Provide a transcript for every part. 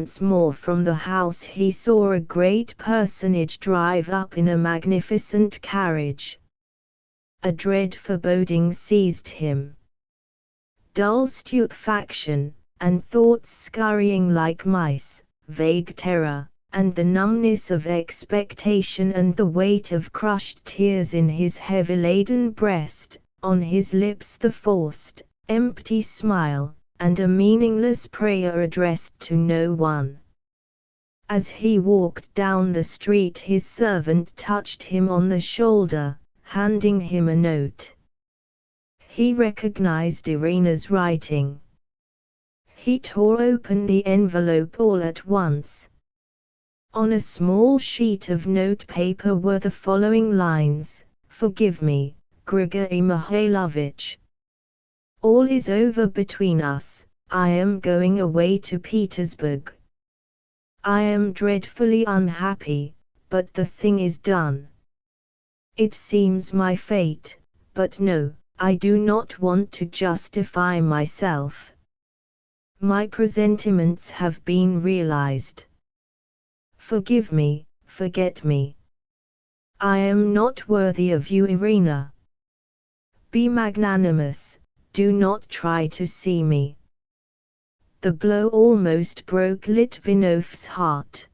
Once more from the house he saw a great personage drive up in a magnificent carriage. A dread foreboding seized him. Dull stupefaction, and thoughts scurrying like mice, vague terror, and the numbness of expectation and the weight of crushed tears in his heavy-laden breast, on his lips the forced, empty smile, and a meaningless prayer addressed to no one. As he walked down the street his servant touched him on the shoulder, handing him a note. He recognized Irina's writing. He tore open the envelope all at once. On a small sheet of notepaper were the following lines: "Forgive me, Grigory Mihailovich. All is over between us. I am going away to Petersburg. I am dreadfully unhappy, but the thing is done. It seems my fate, but no, I do not want to justify myself. My presentiments have been realized. Forgive me, forget me. I am not worthy of you, Irina. Be magnanimous, do not try to see me." The blow almost broke Litvinov's heart.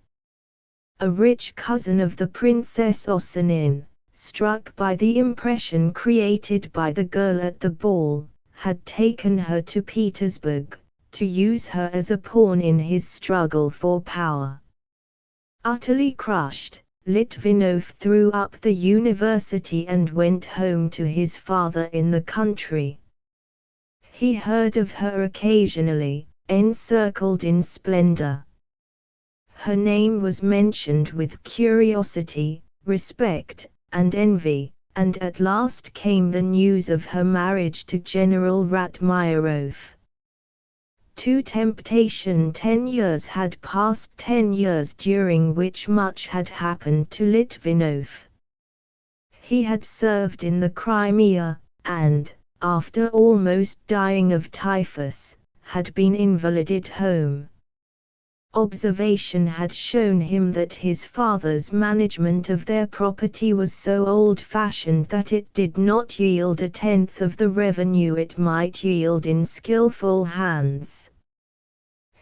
A rich cousin of the Princess Osanin, struck by the impression created by the girl at the ball, had taken her to Petersburg, to use her as a pawn in his struggle for power. Utterly crushed, Litvinov threw up the university and went home to his father in the country. He heard of her occasionally, encircled in splendor. Her name was mentioned with curiosity, respect, and envy, and at last came the news of her marriage to General Ratmirov. To temptation 10 years had passed, 10 years during which much had happened to Litvinov. He had served in the Crimea, and, after almost dying of typhus, had been invalided home. Observation had shown him that his father's management of their property was so old-fashioned that it did not yield a tenth of the revenue it might yield in skillful hands.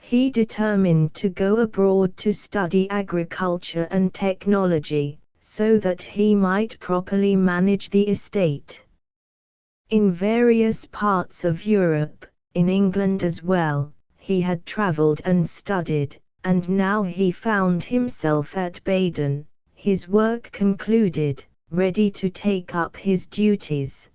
He determined to go abroad to study agriculture and technology, so that he might properly manage the estate. In various parts of Europe, in England as well, he had traveled and studied, and now he found himself at Baden, his work concluded, ready to take up his duties.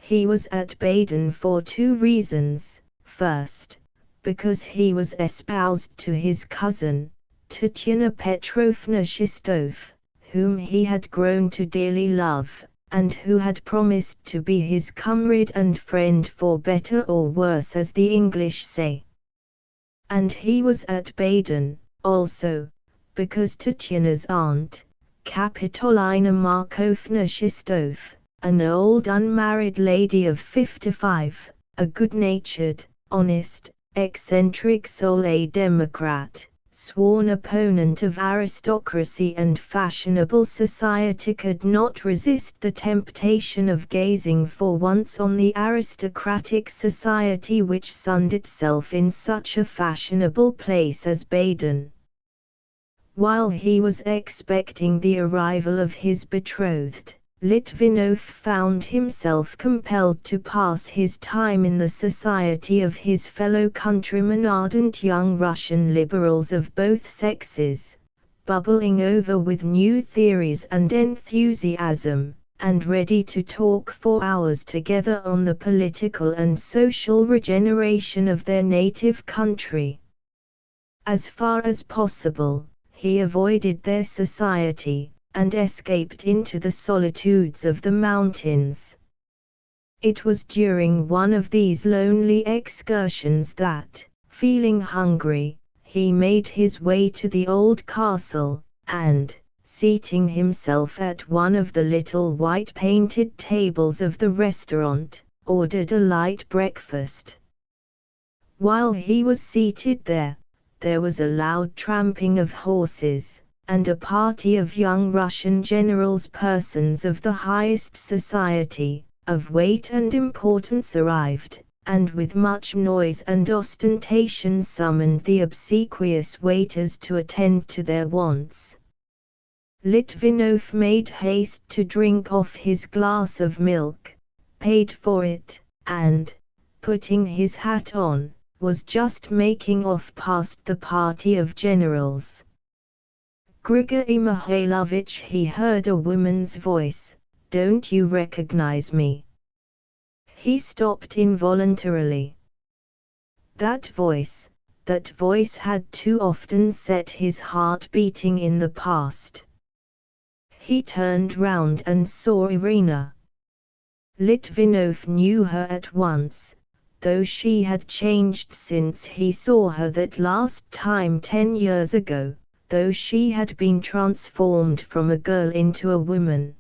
He was at Baden for 2 reasons. First, because he was espoused to his cousin, Tatiana Petrovna Shistov, whom he had grown to dearly love, and who had promised to be his comrade and friend for better or worse, as the English say. And he was at Baden, also, because Tatiana's aunt, Kapitolina Markovna Shistov, an old unmarried lady of 55, a good-natured, honest, eccentric soul, a democrat, sworn opponent of aristocracy and fashionable society, could not resist the temptation of gazing for once on the aristocratic society which sunned itself in such a fashionable place as Baden. While he was expecting the arrival of his betrothed, Litvinov found himself compelled to pass his time in the society of his fellow countrymen, ardent young Russian liberals of both sexes, bubbling over with new theories and enthusiasm, and ready to talk for hours together on the political and social regeneration of their native country. As far as possible, he avoided their society, and escaped into the solitudes of the mountains. It was during one of these lonely excursions that, feeling hungry, he made his way to the old castle, and, seating himself at one of the little white-painted tables of the restaurant, ordered a light breakfast. While he was seated there, there was a loud tramping of horses, and a party of young Russian generals, persons of the highest society, of weight and importance, arrived, and with much noise and ostentation summoned the obsequious waiters to attend to their wants. Litvinov made haste to drink off his glass of milk, paid for it, and, putting his hat on, was just making off past the party of generals. "Grigory Mikhailovich," he heard a woman's voice, "don't you recognize me?" He stopped involuntarily. That voice had too often set his heart beating in the past. He turned round and saw Irina. Litvinov knew her at once, though she had changed since he saw her that last time 10 years ago, though she had been transformed from a girl into a woman.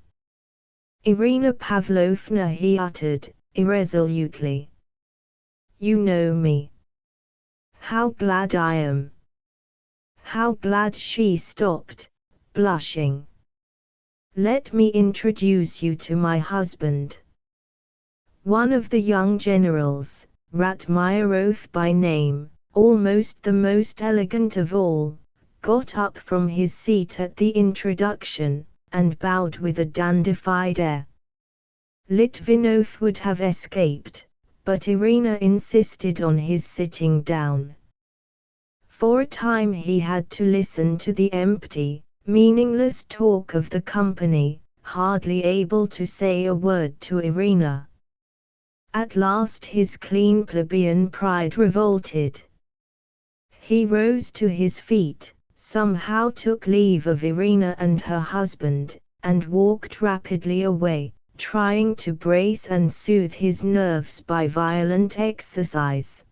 "Irina Pavlovna," he uttered, irresolutely. "You know me. How glad I am." How glad! She stopped, blushing. "Let me introduce you to my husband." One of the young generals, Ratmirov by name, almost the most elegant of all, got up from his seat at the introduction, and bowed with a dandified air. Litvinov would have escaped, but Irina insisted on his sitting down. For a time he had to listen to the empty, meaningless talk of the company, hardly able to say a word to Irina. At last his clean plebeian pride revolted. He rose to his feet, somehow took leave of Irina and her husband, and walked rapidly away, trying to brace and soothe his nerves by violent exercise.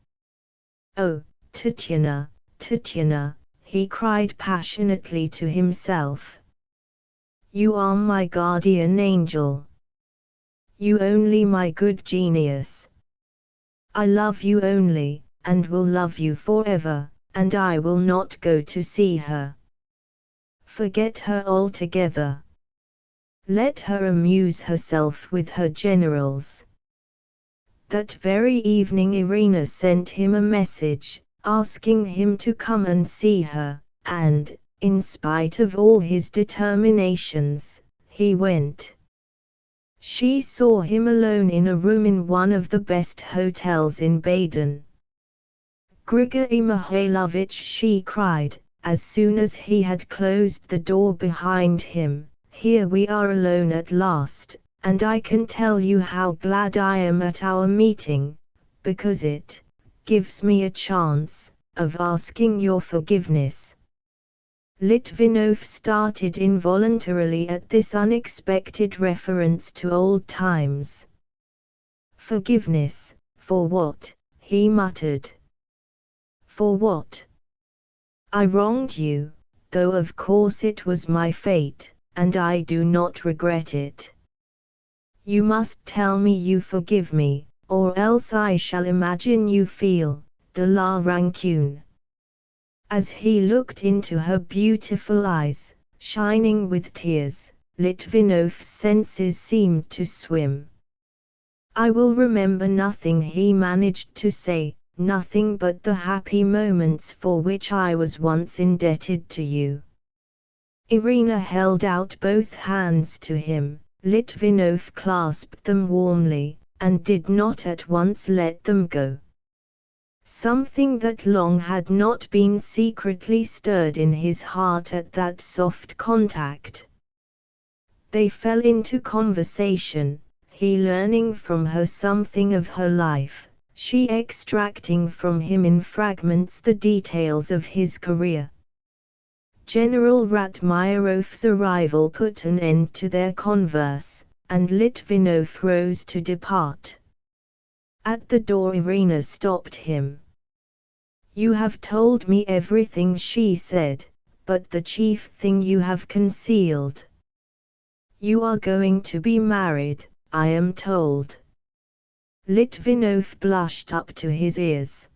"Oh, Tatiana, Tatiana," he cried passionately to himself. "You are my guardian angel. You only, my good genius. I love you only, and will love you forever, and I will not go to see her. Forget her altogether. Let her amuse herself with her generals." That very evening Irina sent him a message, asking him to come and see her, and, in spite of all his determinations, he went. She saw him alone in a room in one of the best hotels in Baden. "Grigory Mikhailovich," she cried, as soon as he had closed the door behind him, "here we are alone at last, and I can tell you how glad I am at our meeting, because it gives me a chance of asking your forgiveness." Litvinov started involuntarily at this unexpected reference to old times. "Forgiveness, for what?" he muttered. "For what? I wronged you, though of course it was my fate, and I do not regret it. You must tell me you forgive me, or else I shall imagine you feel de la rancune." As he looked into her beautiful eyes, shining with tears, Litvinov's senses seemed to swim. "I will remember nothing," he managed to say, "nothing but the happy moments for which I was once indebted to you." Irina held out both hands to him. Litvinov clasped them warmly, and did not at once let them go. Something that long had not been secretly stirred in his heart at that soft contact. They fell into conversation, he learning from her something of her life, she extracting from him in fragments the details of his career. General Ratmirov's arrival put an end to their converse, and Litvinov rose to depart. At the door Irina stopped him. "You have told me everything," she said, "but the chief thing you have concealed. You are going to be married, I am told." Litvinov blushed up to his ears.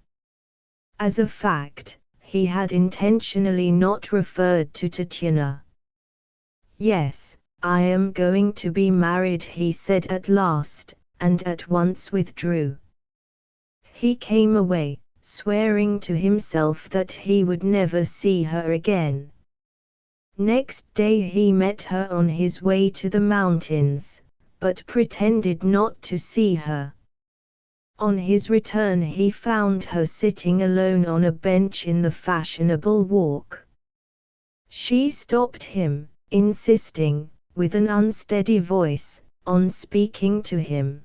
As a fact, he had intentionally not referred to Tatiana. "Yes, I am going to be married," he said at last, and at once withdrew. He came away, swearing to himself that he would never see her again. Next day he met her on his way to the mountains, but pretended not to see her. On his return he found her sitting alone on a bench in the fashionable walk. She stopped him, insisting, with an unsteady voice, on speaking to him.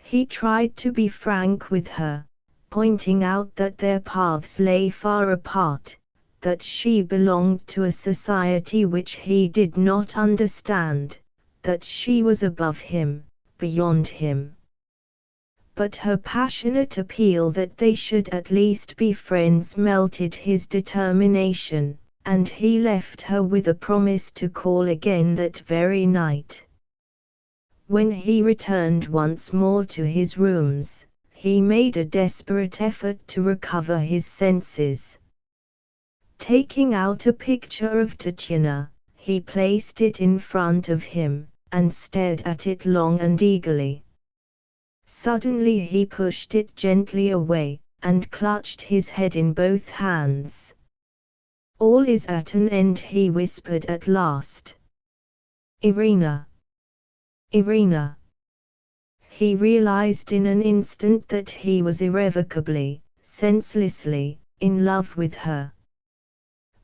He tried to be frank with her, pointing out that their paths lay far apart, that she belonged to a society which he did not understand, that she was above him, beyond him. But her passionate appeal that they should at least be friends melted his determination, and he left her with a promise to call again that very night. When he returned once more to his rooms, he made a desperate effort to recover his senses. Taking out a picture of Tatiana, he placed it in front of him, and stared at it long and eagerly. Suddenly he pushed it gently away, and clutched his head in both hands. "All is at an end," he whispered at last. "Irina! Irina!" He realized in an instant that he was irrevocably, senselessly, in love with her.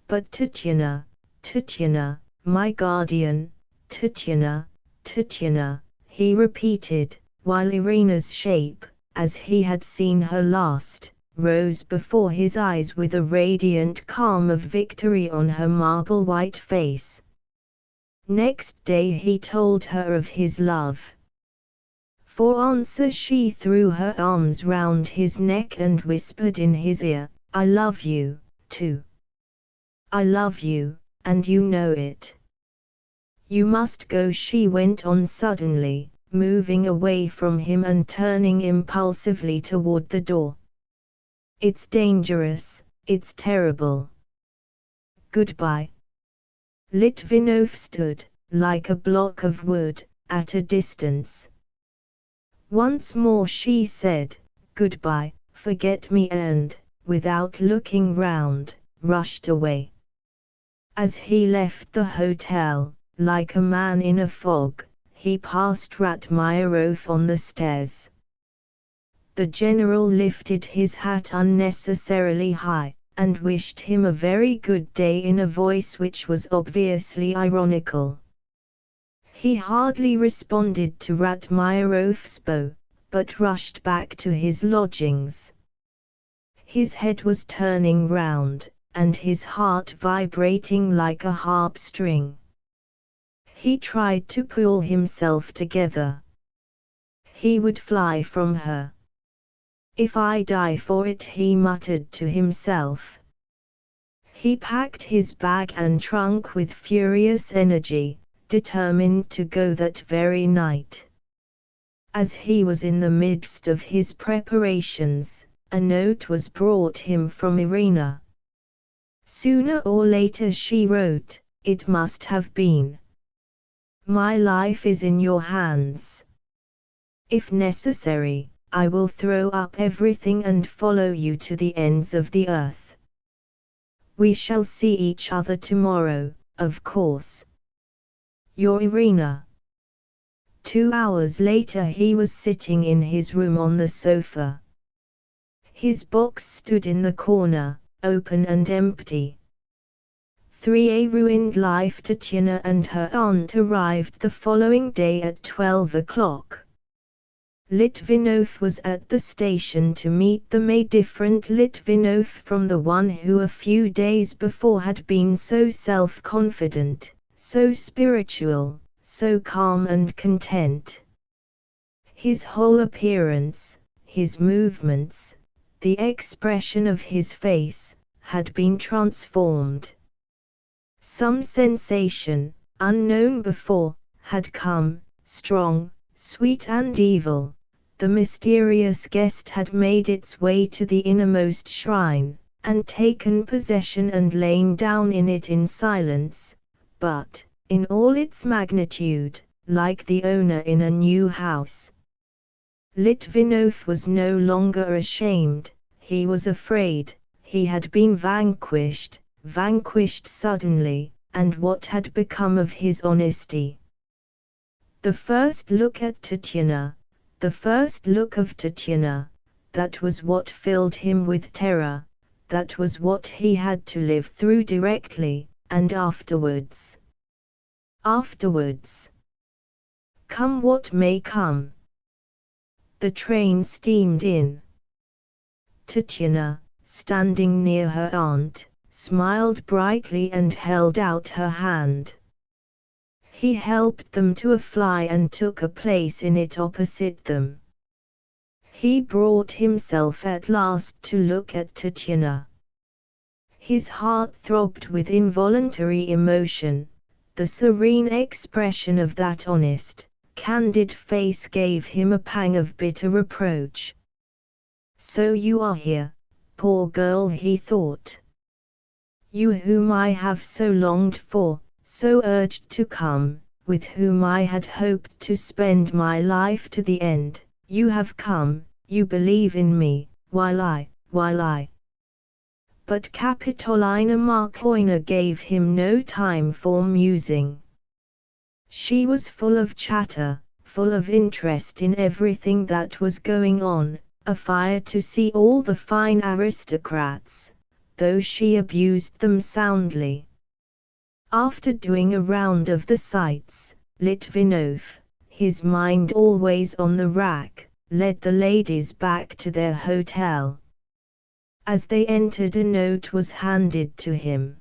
"But Tatiana, Tatiana, my guardian, Tatiana, Tatiana," he repeated, while Irina's shape, as he had seen her last, rose before his eyes with a radiant calm of victory on her marble white face. Next day he told her of his love. For answer she threw her arms round his neck and whispered in his ear, "I love you, too. I love you, and you know it. You must go," she went on suddenly, moving away from him and turning impulsively toward the door. "It's dangerous, it's terrible. Goodbye." Litvinov stood, like a block of wood, at a distance. Once more she said, "Goodbye, forget me," and, without looking round, rushed away. As he left the hotel, like a man in a fog, he passed Ratmirov on the stairs. The general lifted his hat unnecessarily high, and wished him a very good day in a voice which was obviously ironical. He hardly responded to Ratmirov's bow, but rushed back to his lodgings. His head was turning round, and his heart vibrating like a harp string. He tried to pull himself together. He would fly from her. "If I die for it," he muttered to himself. He packed his bag and trunk with furious energy, determined to go that very night. As he was in the midst of his preparations, a note was brought him from Irina. Sooner or later, she wrote, "It must have been. My life is in your hands. If necessary, I will throw up everything and follow you to the ends of the earth. We shall see each other tomorrow, of course. Your Irina." 2 hours later he was sitting in his room on the sofa. His box stood in the corner, open and empty. 3. A ruined life. Tatiana and her aunt arrived the following day at 12 o'clock. Litvinov was at the station to meet them, a different Litvinov from the one who a few days before had been so self-confident, so spiritual, so calm and content. His whole appearance, his movements, the expression of his face, had been transformed. Some sensation, unknown before, had come, strong, sweet and evil. The mysterious guest had made its way to the innermost shrine, and taken possession and lain down in it in silence, but, in all its magnitude, like the owner in a new house. Litvinov was no longer ashamed, he was afraid, he had been vanquished suddenly, and what had become of his honesty? The first look at Tatiana, the first look of Tatiana, that was what filled him with terror, that was what he had to live through directly, and afterwards. Afterwards. Come what may come. The train steamed in. Tatiana, standing near her aunt, smiled brightly and held out her hand. He helped them to a fly and took a place in it opposite them. He brought himself at last to look at Tatiana. His heart throbbed with involuntary emotion. The serene expression of that honest, candid face gave him a pang of bitter reproach. So you are here, poor girl, he thought. You whom I have so longed for, so urged to come, with whom I had hoped to spend my life to the end, you have come, you believe in me, while I. But Kapitolina Markovna gave him no time for musing. She was full of chatter, full of interest in everything that was going on, afire to see all the fine aristocrats, though she abused them soundly. After doing a round of the sights, Litvinov, his mind always on the rack, led the ladies back to their hotel. As they entered, a note was handed to him.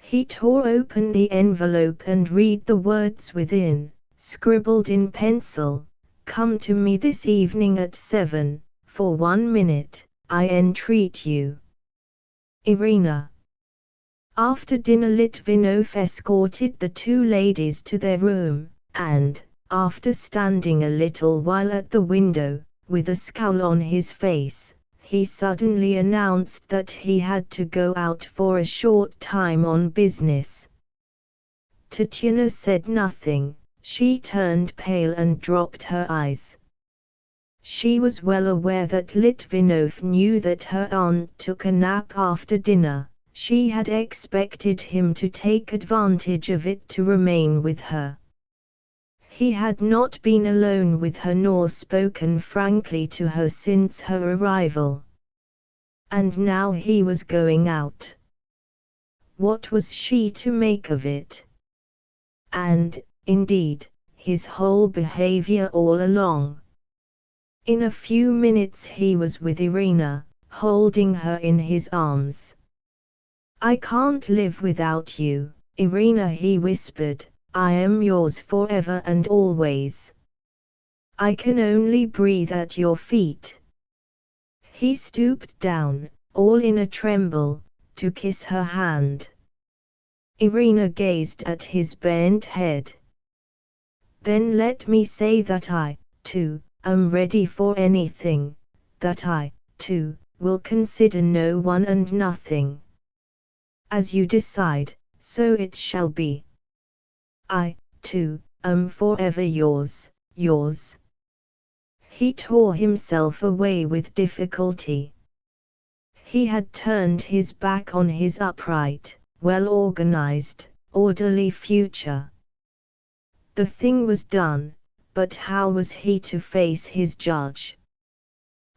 He tore open the envelope and read the words within, scribbled in pencil, "Come to me this evening at 7, for 1 minute, I entreat you. Irina." After dinner Litvinov escorted the two ladies to their room, and, after standing a little while at the window, with a scowl on his face, he suddenly announced that he had to go out for a short time on business. Tatiana said nothing, she turned pale and dropped her eyes. She was well aware that Litvinov knew that her aunt took a nap after dinner. She had expected him to take advantage of it to remain with her. He had not been alone with her nor spoken frankly to her since her arrival. And now he was going out. What was she to make of it? And, indeed, his whole behavior all along. In a few minutes he was with Irina, holding her in his arms. "I can't live without you, Irina," he whispered. "I am yours forever and always. I can only breathe at your feet." He stooped down, all in a tremble, to kiss her hand. Irina gazed at his bent head. "Then let me say that I, too, am ready for anything, that I, too, will consider no one and nothing. As you decide, so it shall be. I, too, am forever yours, yours." He tore himself away with difficulty. He had turned his back on his upright, well-organized, orderly future. The thing was done, but how was he to face his judge?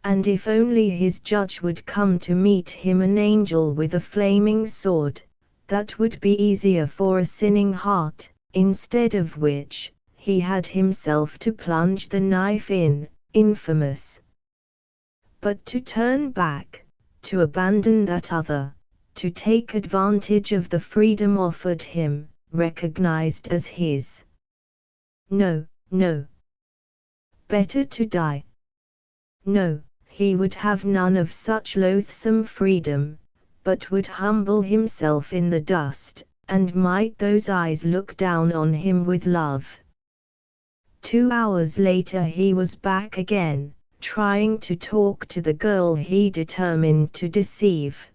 And if only his judge would come to meet him, an angel with a flaming sword, that would be easier for a sinning heart, instead of which, he had himself to plunge the knife in, infamous. But to turn back, to abandon that other, to take advantage of the freedom offered him, recognized as his. No, no. Better to die. No, he would have none of such loathsome freedom, but would humble himself in the dust, and might those eyes look down on him with love. 2 hours later he was back again, trying to talk to the girl he determined to deceive.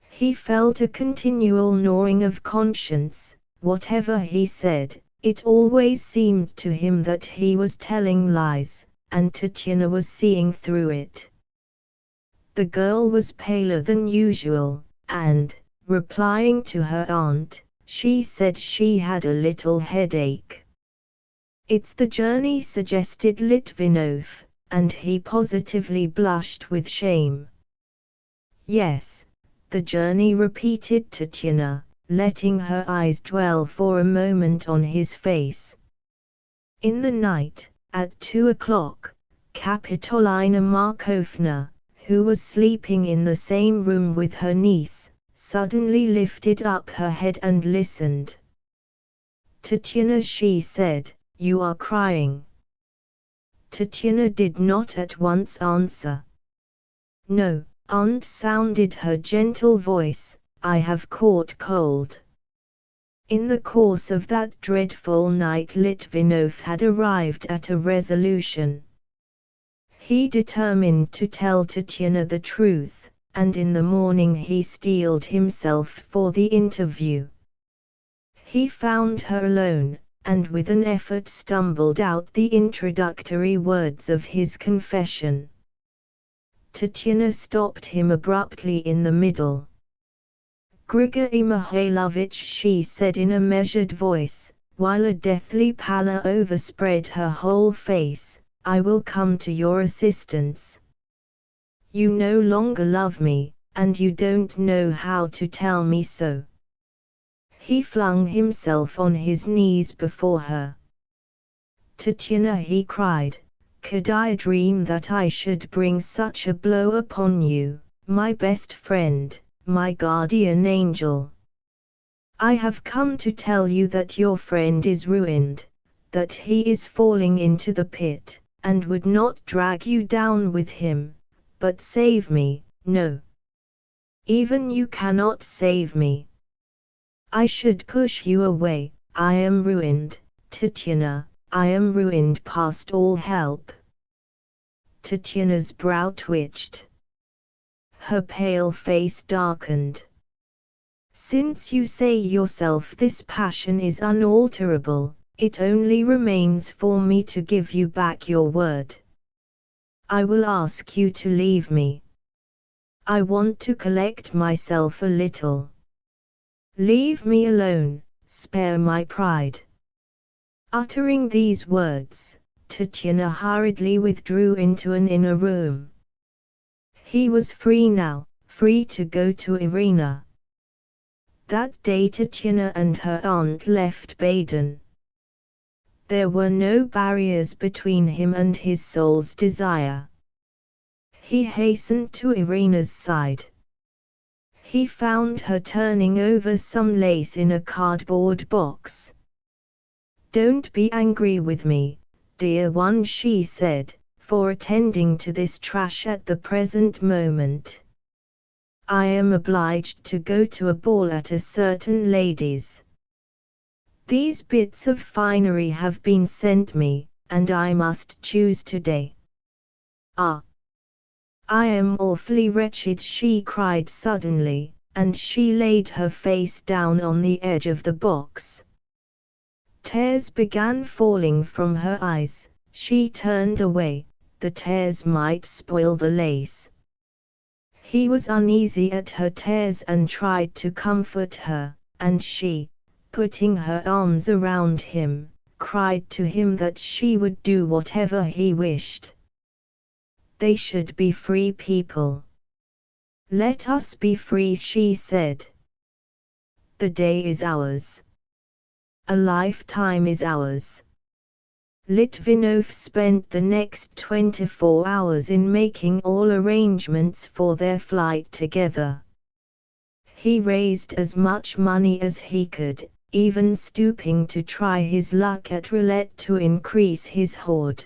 He felt a continual gnawing of conscience. Whatever he said, it always seemed to him that he was telling lies, and Tatiana was seeing through it. The girl was paler than usual, and, replying to her aunt, she said she had a little headache. "It's the journey," suggested Litvinov, and he positively blushed with shame. "Yes, the journey," repeated Tatiana, letting her eyes dwell for a moment on his face. In the night, at 2 o'clock, Kapitolina Markovna, who was sleeping in the same room with her niece, suddenly lifted up her head and listened. "Tatiana," she said, "you are crying." Tatiana did not at once answer. "No, aunt," sounded her gentle voice, "I have caught cold." In the course of that dreadful night Litvinov had arrived at a resolution. He determined to tell Tatiana the truth, and in the morning he steeled himself for the interview. He found her alone, and with an effort stumbled out the introductory words of his confession. Tatiana stopped him abruptly in the middle. "Grigory Mikhailovich," she said in a measured voice, while a deathly pallor overspread her whole face, "I will come to your assistance. You no longer love me, and you don't know how to tell me so." He flung himself on his knees before her. "Tatiana," he cried, "could I dream that I should bring such a blow upon you, my best friend, my guardian angel? I have come to tell you that your friend is ruined, that he is falling into the pit, and would not drag you down with him, but save me. No. Even you cannot save me. I should push you away. I am ruined, Tatiana, I am ruined past all help." Tatiana's brow twitched. Her pale face darkened. "Since you say yourself this passion is unalterable, it only remains for me to give you back your word. I will ask you to leave me. I want to collect myself a little. Leave me alone, spare my pride." Uttering these words, Tatiana hurriedly withdrew into an inner room. He was free now, free to go to Irina. That day Tatiana and her aunt left Baden. There were no barriers between him and his soul's desire. He hastened to Irina's side. He found her turning over some lace in a cardboard box. "Don't be angry with me, dear one," she said, "for attending to this trash at the present moment. I am obliged to go to a ball at a certain lady's. These bits of finery have been sent me, and I must choose today. Ah! I am awfully wretched," she cried suddenly, and she laid her face down on the edge of the box. Tears began falling from her eyes. She turned away. The tears might spoil the lace. He was uneasy at her tears and tried to comfort her, and she, putting her arms around him, cried to him that she would do whatever he wished. They should be free people. "Let us be free," she said. "The day is ours. A lifetime is ours." Litvinov spent the next 24 hours in making all arrangements for their flight together. He raised as much money as he could, even stooping to try his luck at roulette to increase his hoard.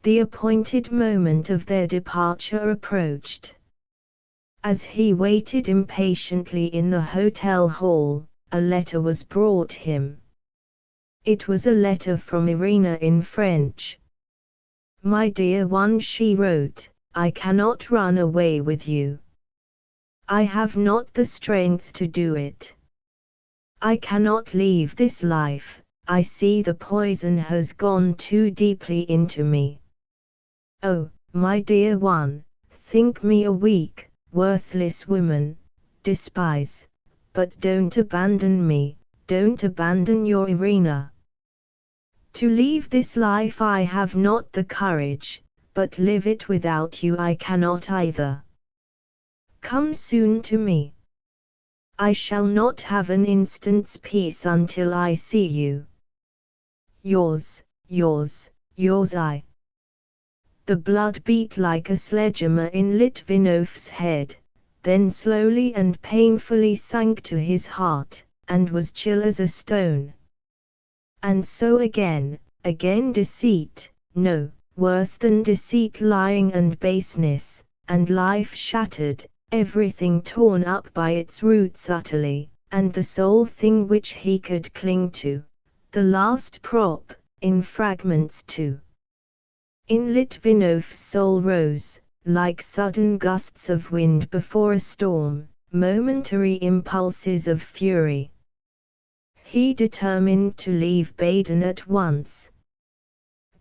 The appointed moment of their departure approached. As he waited impatiently in the hotel hall, a letter was brought him. It was a letter from Irina in French. My dear one, she wrote, I cannot run away with you. I have not the strength to do it. I cannot leave this life. I see the poison has gone too deeply into me. Oh, my dear one, think me a weak, worthless woman, despise, but don't abandon me, don't abandon your Irina. To leave this life I have not the courage, but live it without you I cannot either. Come soon to me. I shall not have an instant's peace until I see you. Yours, yours, yours I. The blood beat like a sledgehammer in Litvinov's head, then slowly and painfully sank to his heart, and was chill as a stone. And so again deceit, no, worse than deceit, lying and baseness, and life shattered, everything torn up by its roots utterly, and the sole thing which he could cling to, the last prop, in fragments too. In Litvinov's soul rose, like sudden gusts of wind before a storm, momentary impulses of fury. He determined to leave Baden at once.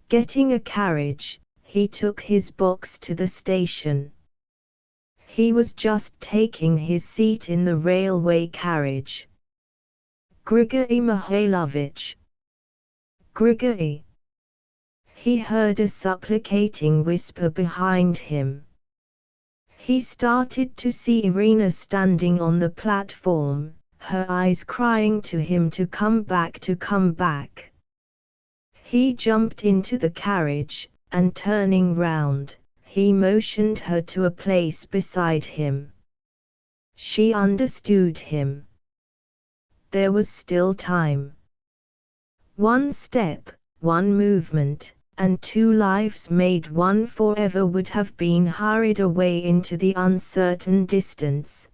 Getting a carriage, he took his box to the station. He was just taking his seat in the railway carriage. Grigory Mihailovich! Grigory! He heard a supplicating whisper behind him. He started to see Irina standing on the platform, her eyes crying to him to come back, to come back. He jumped into the carriage, and turning round, he motioned her to a place beside him. She understood him. There was still time. One step, one movement, and two lives made one forever would have been hurried away into the uncertain distance.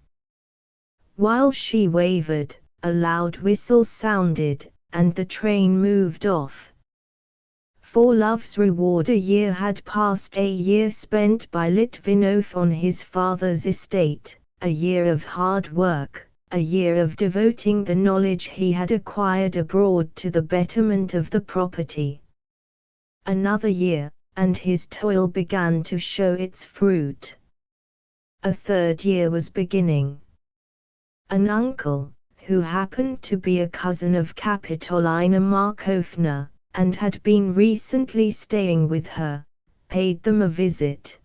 While she wavered, a loud whistle sounded, and the train moved off. For love's reward a year had passed, a year spent by Litvinov on his father's estate, a year of hard work, a year of devoting the knowledge he had acquired abroad to the betterment of the property. Another year, and his toil began to show its fruit. A third year was beginning. An uncle, who happened to be a cousin of Kapitolina Markovna, and had been recently staying with her, paid them a visit.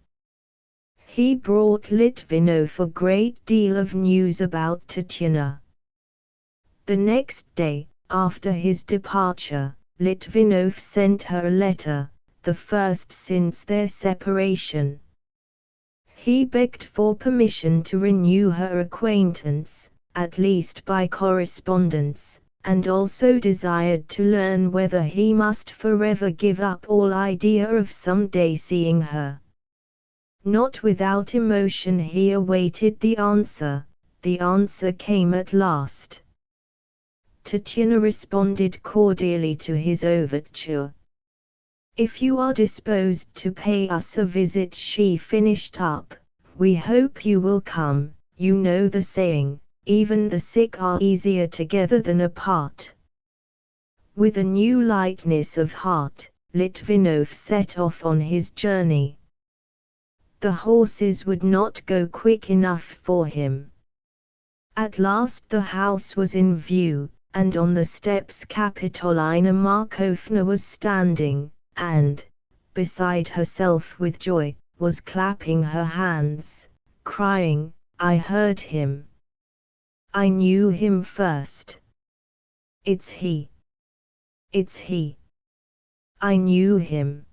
He brought Litvinov a great deal of news about Tatiana. The next day, after his departure, Litvinov sent her a letter, the first since their separation. He begged for permission to renew her acquaintance, at least by correspondence, and also desired to learn whether he must forever give up all idea of some day seeing her. Not without emotion he awaited the answer. The answer came at last. Tatiana responded cordially to his overture. If you are disposed to pay us a visit, she finished up, we hope you will come. You know the saying, even the sick are easier together than apart. With a new lightness of heart, Litvinov set off on his journey. The horses would not go quick enough for him. At last the house was in view, and on the steps Kapitolina Markovna was standing, and, beside herself with joy, was clapping her hands, crying, I heard him. I knew him first. It's he. It's he. I knew him.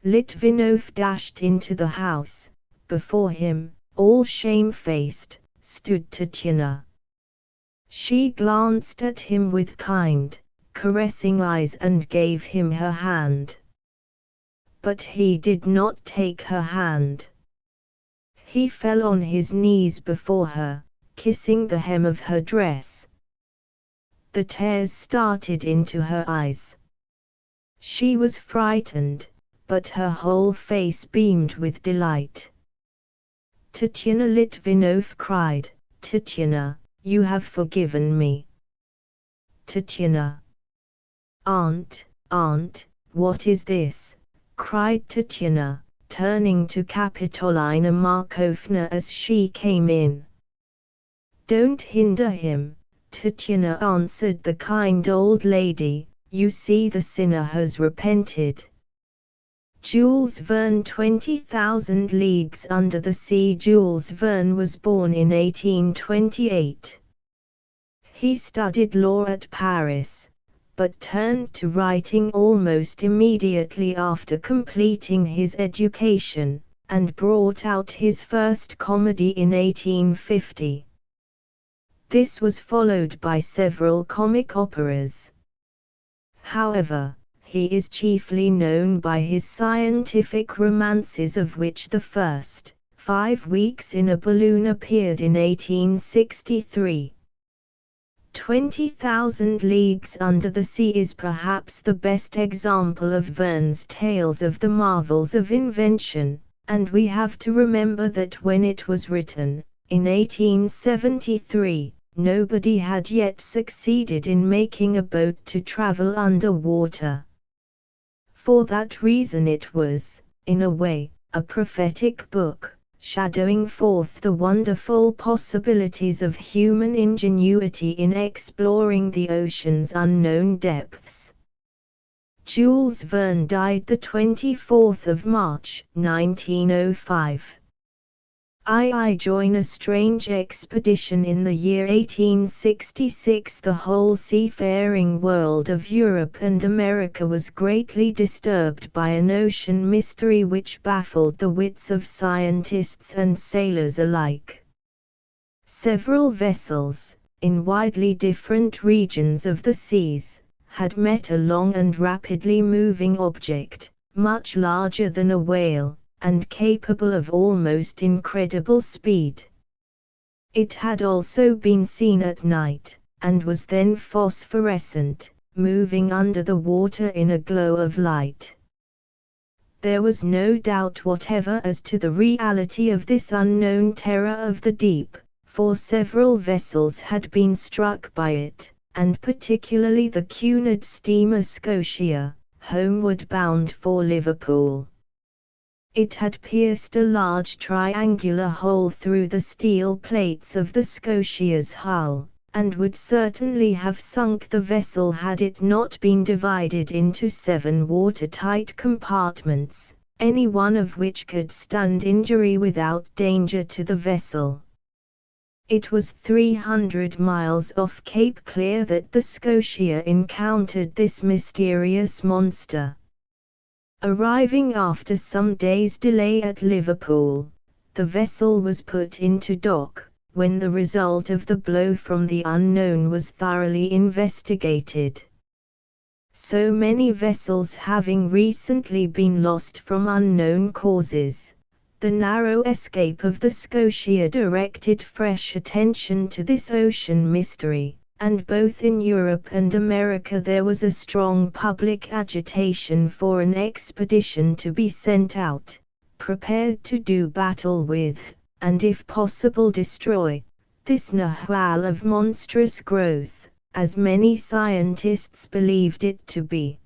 Litvinov dashed into the house. Before him, all shamefaced, stood Tatiana. She glanced at him with kind, caressing eyes and gave him her hand. But he did not take her hand. He fell on his knees before her, kissing the hem of her dress. The tears started into her eyes. She was frightened, but her whole face beamed with delight. Tatiana Litvinov cried, "Tatiana, you have forgiven me." Tatiana. "Aunt, aunt, what is this?" cried Tatiana, turning to Kapitolina Markovna as she came in. "Don't hinder him," Tatiana answered the kind old lady, "you see the sinner has repented." Jules Verne 20,000 Leagues Under the Sea. Jules Verne was born in 1828. He studied law at Paris, but turned to writing almost immediately after completing his education, and brought out his first comedy in 1850. This was followed by several comic operas. However, he is chiefly known by his scientific romances, of which the first, 5 Weeks in a Balloon, appeared in 1863. 20,000 Leagues Under the Sea is perhaps the best example of Verne's tales of the marvels of invention, and we have to remember that when it was written, in 1873, nobody had yet succeeded in making a boat to travel underwater. For that reason it was, in a way, a prophetic book, shadowing forth the wonderful possibilities of human ingenuity in exploring the ocean's unknown depths. Jules Verne died the 24th of March, 1905. I join a strange expedition in the year 1866. The whole seafaring world of Europe and America was greatly disturbed by an ocean mystery which baffled the wits of scientists and sailors alike. Several vessels, in widely different regions of the seas, had met a long and rapidly moving object, much larger than a whale, and capable of almost incredible speed. It had also been seen at night, and was then phosphorescent, moving under the water in a glow of light. There was no doubt whatever as to the reality of this unknown terror of the deep, for several vessels had been struck by it, and particularly the Cunard steamer Scotia, homeward bound for Liverpool. It had pierced a large triangular hole through the steel plates of the Scotia's hull, and would certainly have sunk the vessel had it not been divided into 7 watertight compartments, any one of which could stand injury without danger to the vessel. It was 300 miles off Cape Clear that the Scotia encountered this mysterious monster. Arriving after some days' delay at Liverpool, the vessel was put into dock, when the result of the blow from the unknown was thoroughly investigated. So many vessels having recently been lost from unknown causes, the narrow escape of the Scotia directed fresh attention to this ocean mystery, and both in Europe and America there was a strong public agitation for an expedition to be sent out, prepared to do battle with, and if possible destroy, this narwhal of monstrous growth, as many scientists believed it to be.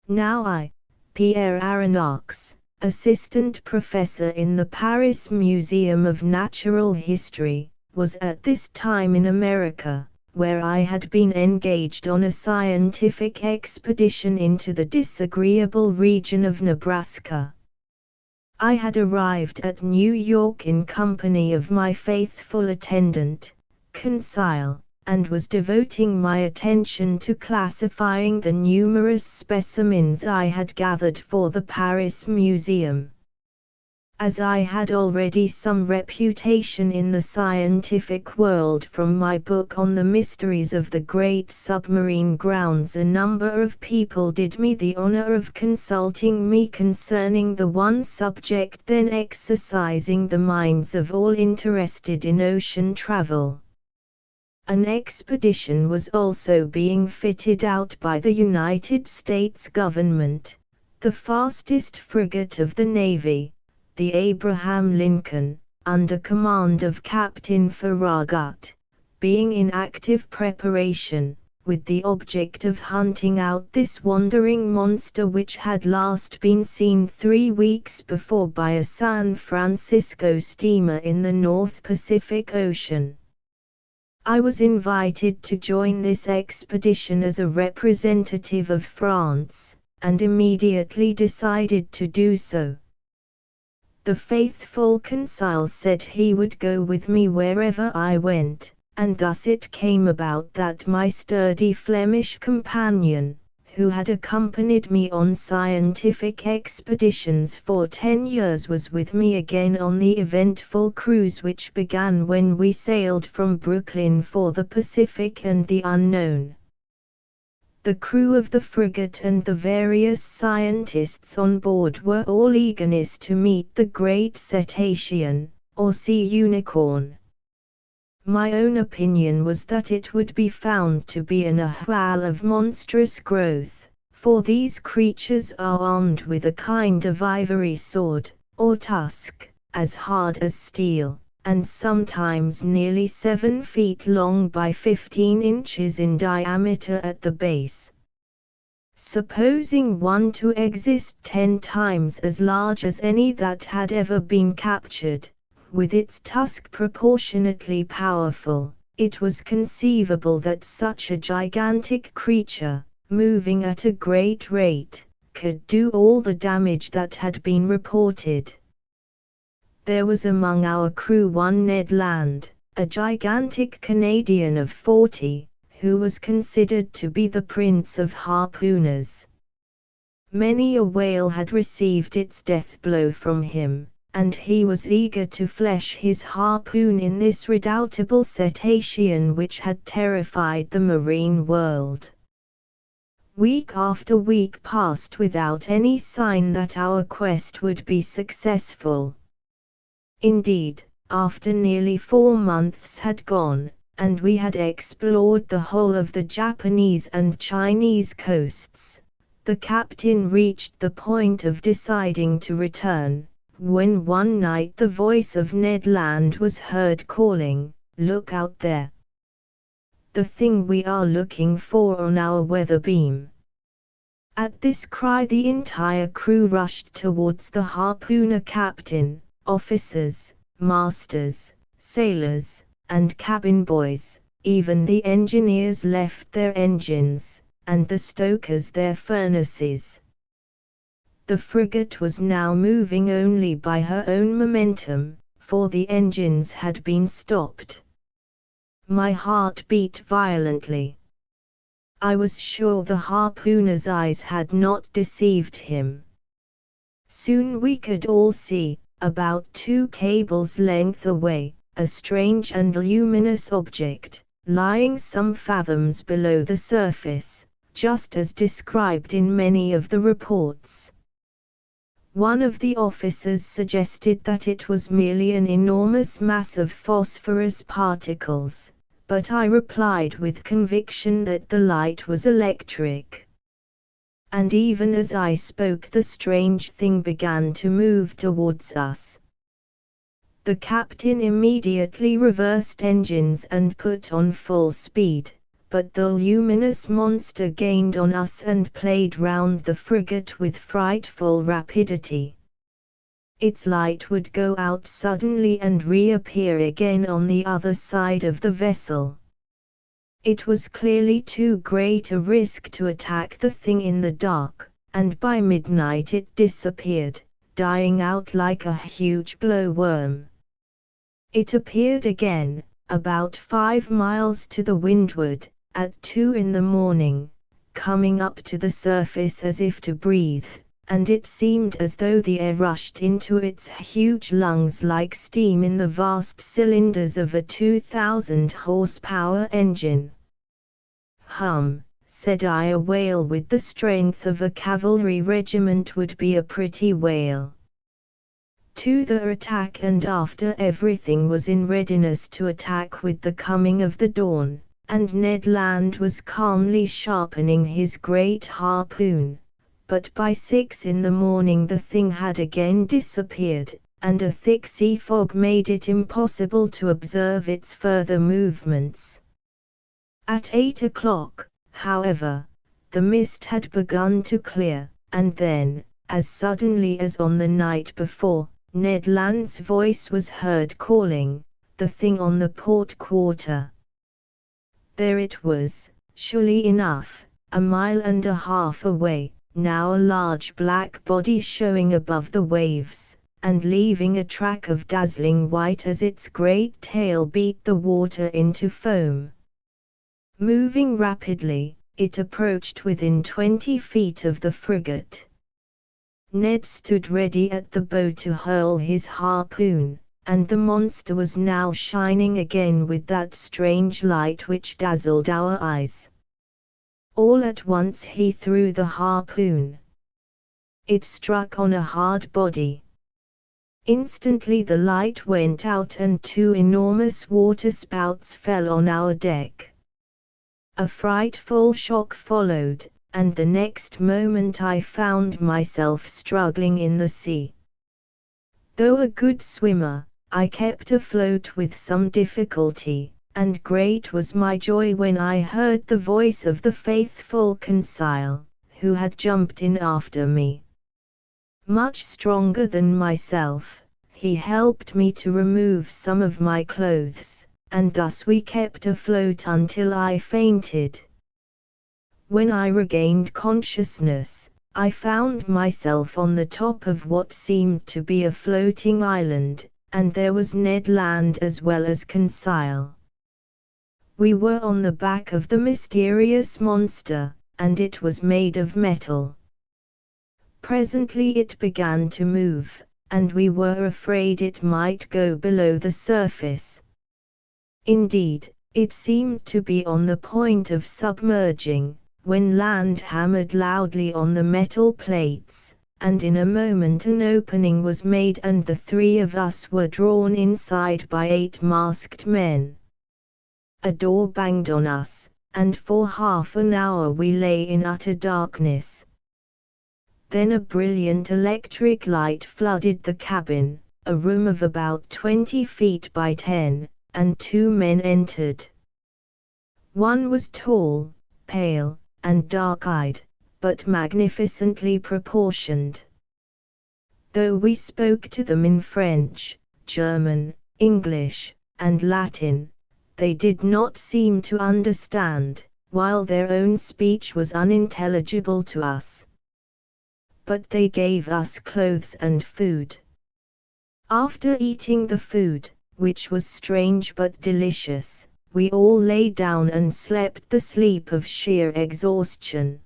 Now Pierre Aronnax, assistant professor in the Paris Museum of Natural History, was at this time in America, where I had been engaged on a scientific expedition into the disagreeable region of Nebraska. I had arrived at New York in company of my faithful attendant, Conseil, and was devoting my attention to classifying the numerous specimens I had gathered for the Paris Museum. As I had already some reputation in the scientific world from my book on the mysteries of the great submarine grounds, a number of people did me the honor of consulting me concerning the one subject then exercising the minds of all interested in ocean travel. An expedition was also being fitted out by the United States government, the fastest frigate of the Navy, the Abraham Lincoln, under command of Captain Farragut, being in active preparation, with the object of hunting out this wandering monster which had last been seen 3 weeks before by a San Francisco steamer in the North Pacific Ocean. I was invited to join this expedition as a representative of France, and immediately decided to do so. The faithful consul said he would go with me wherever I went, and thus it came about that my sturdy Flemish companion, who had accompanied me on scientific expeditions for 10 years, was with me again on the eventful cruise which began when we sailed from Brooklyn for the Pacific and the unknown. The crew of the frigate and the various scientists on board were all eagerness to meet the great cetacean, or sea unicorn. My own opinion was that it would be found to be an whale of monstrous growth, for these creatures are armed with a kind of ivory sword, or tusk, as hard as steel, and sometimes nearly 7 feet long by 15 inches in diameter at the base. Supposing one to exist 10 times as large as any that had ever been captured, with its tusk proportionately powerful, it was conceivable that such a gigantic creature, moving at a great rate, could do all the damage that had been reported. There was among our crew one Ned Land, a gigantic Canadian of 40, who was considered to be the prince of harpooners. Many a whale had received its death blow from him, and he was eager to flesh his harpoon in this redoubtable cetacean which had terrified the marine world. Week after week passed without any sign that our quest would be successful. Indeed, after nearly 4 months had gone, and we had explored the whole of the Japanese and Chinese coasts, the captain reached the point of deciding to return, when one night the voice of Ned Land was heard calling, "Look out there! The thing we are looking for on our weather beam." At this cry the entire crew rushed towards the harpooner captain, officers, masters, sailors, and cabin boys. Even the engineers left their engines, and the stokers their furnaces. The frigate was now moving only by her own momentum, for the engines had been stopped. My heart beat violently. I was sure the harpooner's eyes had not deceived him. Soon we could all see, about 2 cables' length away, a strange and luminous object, lying some fathoms below the surface, just as described in many of the reports. One of the officers suggested that it was merely an enormous mass of phosphorus particles, but I replied with conviction that the light was electric. And even as I spoke the strange thing began to move towards us. The captain immediately reversed engines and put on full speed, but the luminous monster gained on us and played round the frigate with frightful rapidity. Its light would go out suddenly and reappear again on the other side of the vessel. It was clearly too great a risk to attack the thing in the dark, and by midnight it disappeared, dying out like a huge glowworm. It appeared again, about 5 miles to the windward, at 2 in the morning, coming up to the surface as if to breathe, and it seemed as though the air rushed into its huge lungs like steam in the vast cylinders of a 2,000 horsepower engine. "Hum," said I, "a whale with the strength of a cavalry regiment would be a pretty whale." To the attack, and after everything was in readiness to attack with the coming of the dawn, and Ned Land was calmly sharpening his great harpoon, but by 6 in the morning the thing had again disappeared, and a thick sea fog made it impossible to observe its further movements. At 8 o'clock, however, the mist had begun to clear, and then, as suddenly as on the night before, Ned Land's voice was heard calling, "The thing on the port quarter." There it was, surely enough, 1.5 miles away, now a large black body showing above the waves, and leaving a track of dazzling white as its great tail beat the water into foam. Moving rapidly, it approached within 20 feet of the frigate. Ned stood ready at the bow to hurl his harpoon, and the monster was now shining again with that strange light which dazzled our eyes. All at once he threw the harpoon. It struck on a hard body. Instantly the light went out and 2 enormous waterspouts fell on our deck. A frightful shock followed, and the next moment I found myself struggling in the sea. Though a good swimmer, I kept afloat with some difficulty, and great was my joy when I heard the voice of the faithful Conseil, who had jumped in after me. Much stronger than myself, he helped me to remove some of my clothes, and thus we kept afloat until I fainted. When I regained consciousness, I found myself on the top of what seemed to be a floating island, and there was Ned Land as well as Conseil. We were on the back of the mysterious monster, and it was made of metal. Presently it began to move, and we were afraid it might go below the surface. Indeed, it seemed to be on the point of submerging, when Land hammered loudly on the metal plates, and in a moment an opening was made and the 3 of us were drawn inside by 8 masked men. A door banged on us, and for half an hour we lay in utter darkness. Then a brilliant electric light flooded the cabin, a room of about 20 feet by 10, and 2 men entered. One was tall, pale, and dark-eyed, but magnificently proportioned. Though we spoke to them in French, German, English, and Latin, they did not seem to understand, while their own speech was unintelligible to us. But they gave us clothes and food. After eating the food, which was strange but delicious, we all lay down and slept the sleep of sheer exhaustion.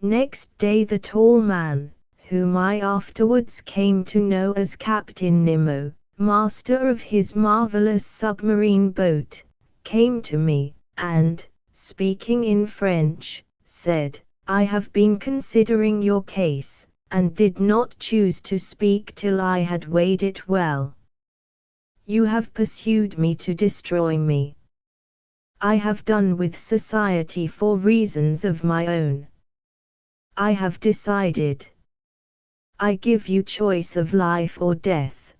Next day the tall man, whom I afterwards came to know as Captain Nemo, master of his marvelous submarine boat, came to me, and, speaking in French, said, "I have been considering your case, and did not choose to speak till I had weighed it well. You have pursued me to destroy me. I have done with society for reasons of my own. I have decided. I give you choice of life or death.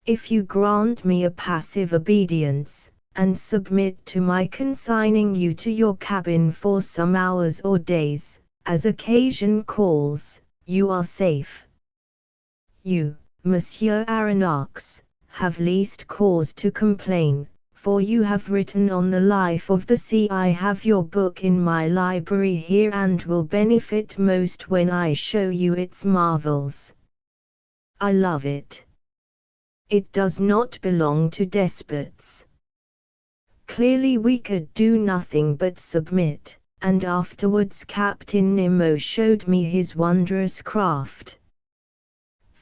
If you grant me a passive obedience, and submit to my consigning you to your cabin for some hours or days, as occasion calls, you are safe. You, Monsieur Aronnax, have least cause to complain, for you have written on the life of the sea. I have your book in my library here and will benefit most when I show you its marvels. I love it. It does not belong to despots." Clearly we could do nothing but submit, and afterwards Captain Nemo showed me his wondrous craft.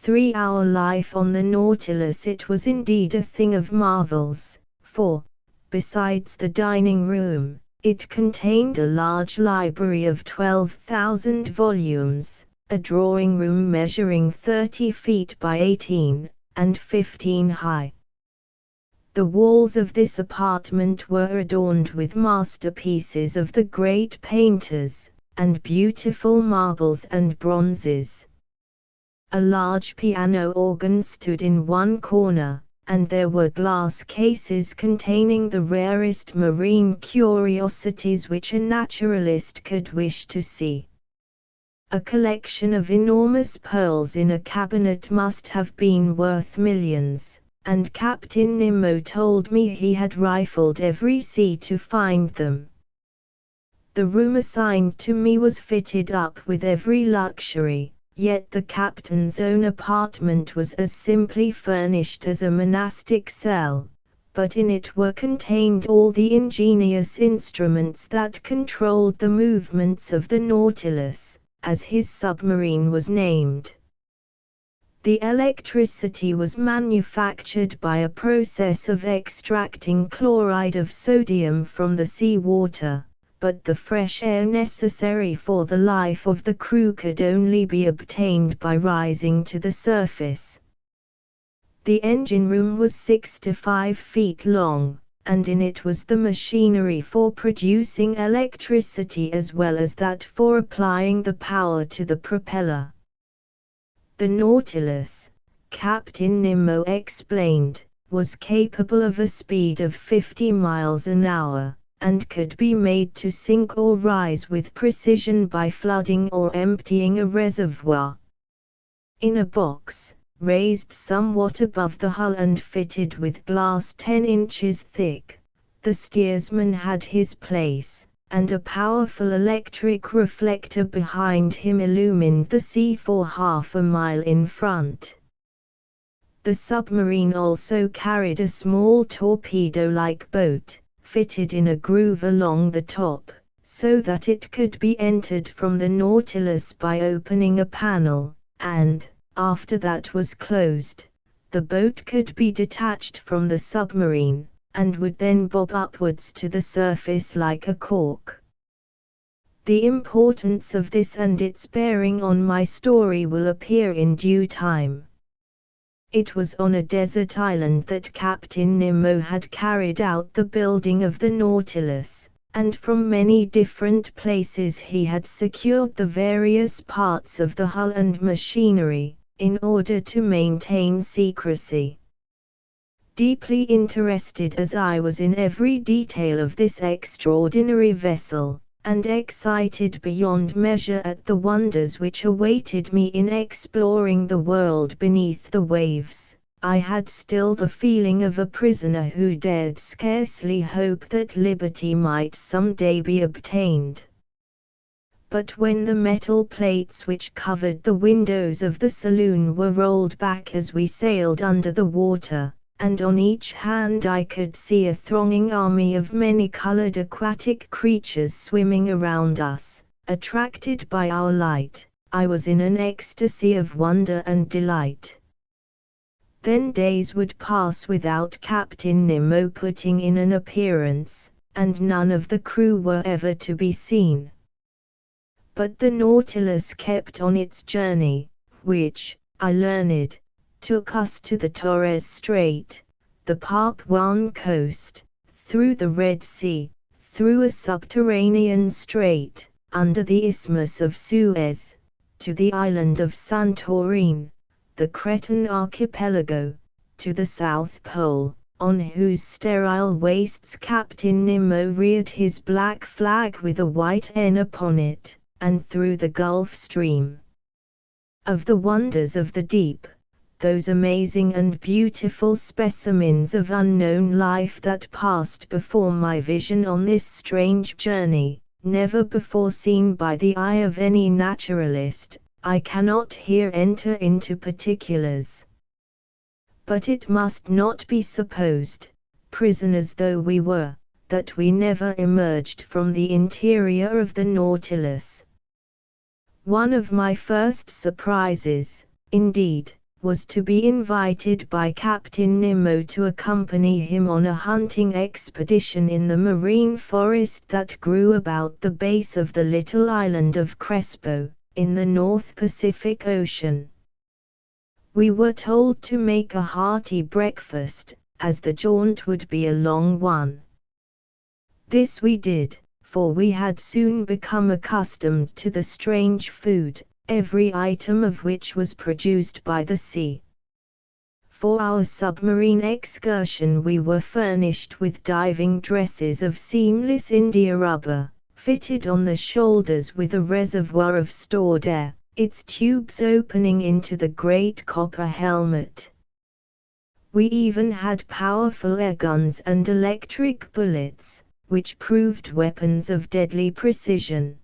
3-hour life on the Nautilus, it was indeed a thing of marvels, for, besides the dining room, it contained a large library of 12,000 volumes, a drawing room measuring 30 feet by 18, and 15 high. The walls of this apartment were adorned with masterpieces of the great painters, and beautiful marbles and bronzes. A large piano organ stood in one corner, and there were glass cases containing the rarest marine curiosities which a naturalist could wish to see. A collection of enormous pearls in a cabinet must have been worth millions, and Captain Nemo told me he had rifled every sea to find them. The room assigned to me was fitted up with every luxury, yet the captain's own apartment was as simply furnished as a monastic cell, but in it were contained all the ingenious instruments that controlled the movements of the Nautilus, as his submarine was named. The electricity was manufactured by a process of extracting chloride of sodium from the sea water, but the fresh air necessary for the life of the crew could only be obtained by rising to the surface. The engine room was 6 to 5 feet long, and in it was the machinery for producing electricity as well as that for applying the power to the propeller. The Nautilus, Captain Nemo explained, was capable of a speed of 50 miles an hour, and could be made to sink or rise with precision by flooding or emptying a reservoir. In a box, raised somewhat above the hull and fitted with glass 10 inches thick, the steersman had his place, and a powerful electric reflector behind him illumined the sea for half a mile in front. The submarine also carried a small torpedo-like boat, fitted in a groove along the top, so that it could be entered from the Nautilus by opening a panel, and, after that was closed, the boat could be detached from the submarine, and would then bob upwards to the surface like a cork. The importance of this and its bearing on my story will appear in due time. It was on a desert island that Captain Nemo had carried out the building of the Nautilus, and from many different places he had secured the various parts of the hull and machinery, in order to maintain secrecy. Deeply interested as I was in every detail of this extraordinary vessel, and excited beyond measure at the wonders which awaited me in exploring the world beneath the waves, I had still the feeling of a prisoner who dared scarcely hope that liberty might some day be obtained. But when the metal plates which covered the windows of the saloon were rolled back as we sailed under the water, and on each hand I could see a thronging army of many-colored aquatic creatures swimming around us, attracted by our light, I was in an ecstasy of wonder and delight. Then days would pass without Captain Nemo putting in an appearance, and none of the crew were ever to be seen. But the Nautilus kept on its journey, which, I learned, took us to the Torres Strait, the Papuan coast, through the Red Sea, through a subterranean strait, under the Isthmus of Suez, to the island of Santorin, the Cretan archipelago, to the South Pole, on whose sterile wastes Captain Nemo reared his black flag with a white N upon it, and through the Gulf Stream. Of the wonders of the deep, those amazing and beautiful specimens of unknown life that passed before my vision on this strange journey, never before seen by the eye of any naturalist, I cannot here enter into particulars. But it must not be supposed, prisoners though we were, that we never emerged from the interior of the Nautilus. One of my first surprises, indeed, was to be invited by Captain Nemo to accompany him on a hunting expedition in the marine forest that grew about the base of the little island of Crespo, in the North Pacific Ocean. We were told to make a hearty breakfast, as the jaunt would be a long one. This we did, for we had soon become accustomed to the strange food, every item of which was produced by the sea. For our submarine excursion we were furnished with diving dresses of seamless India rubber, fitted on the shoulders with a reservoir of stored air, its tubes opening into the great copper helmet. We even had powerful air guns and electric bullets, which proved weapons of deadly precision.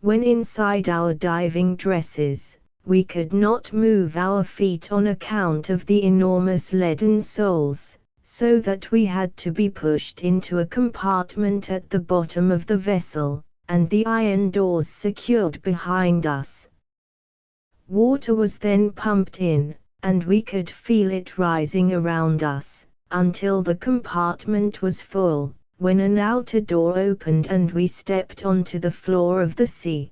When inside our diving dresses, we could not move our feet on account of the enormous leaden soles, so that we had to be pushed into a compartment at the bottom of the vessel, and the iron doors secured behind us. Water was then pumped in, and we could feel it rising around us, until the compartment was full, when an outer door opened and we stepped onto the floor of the sea.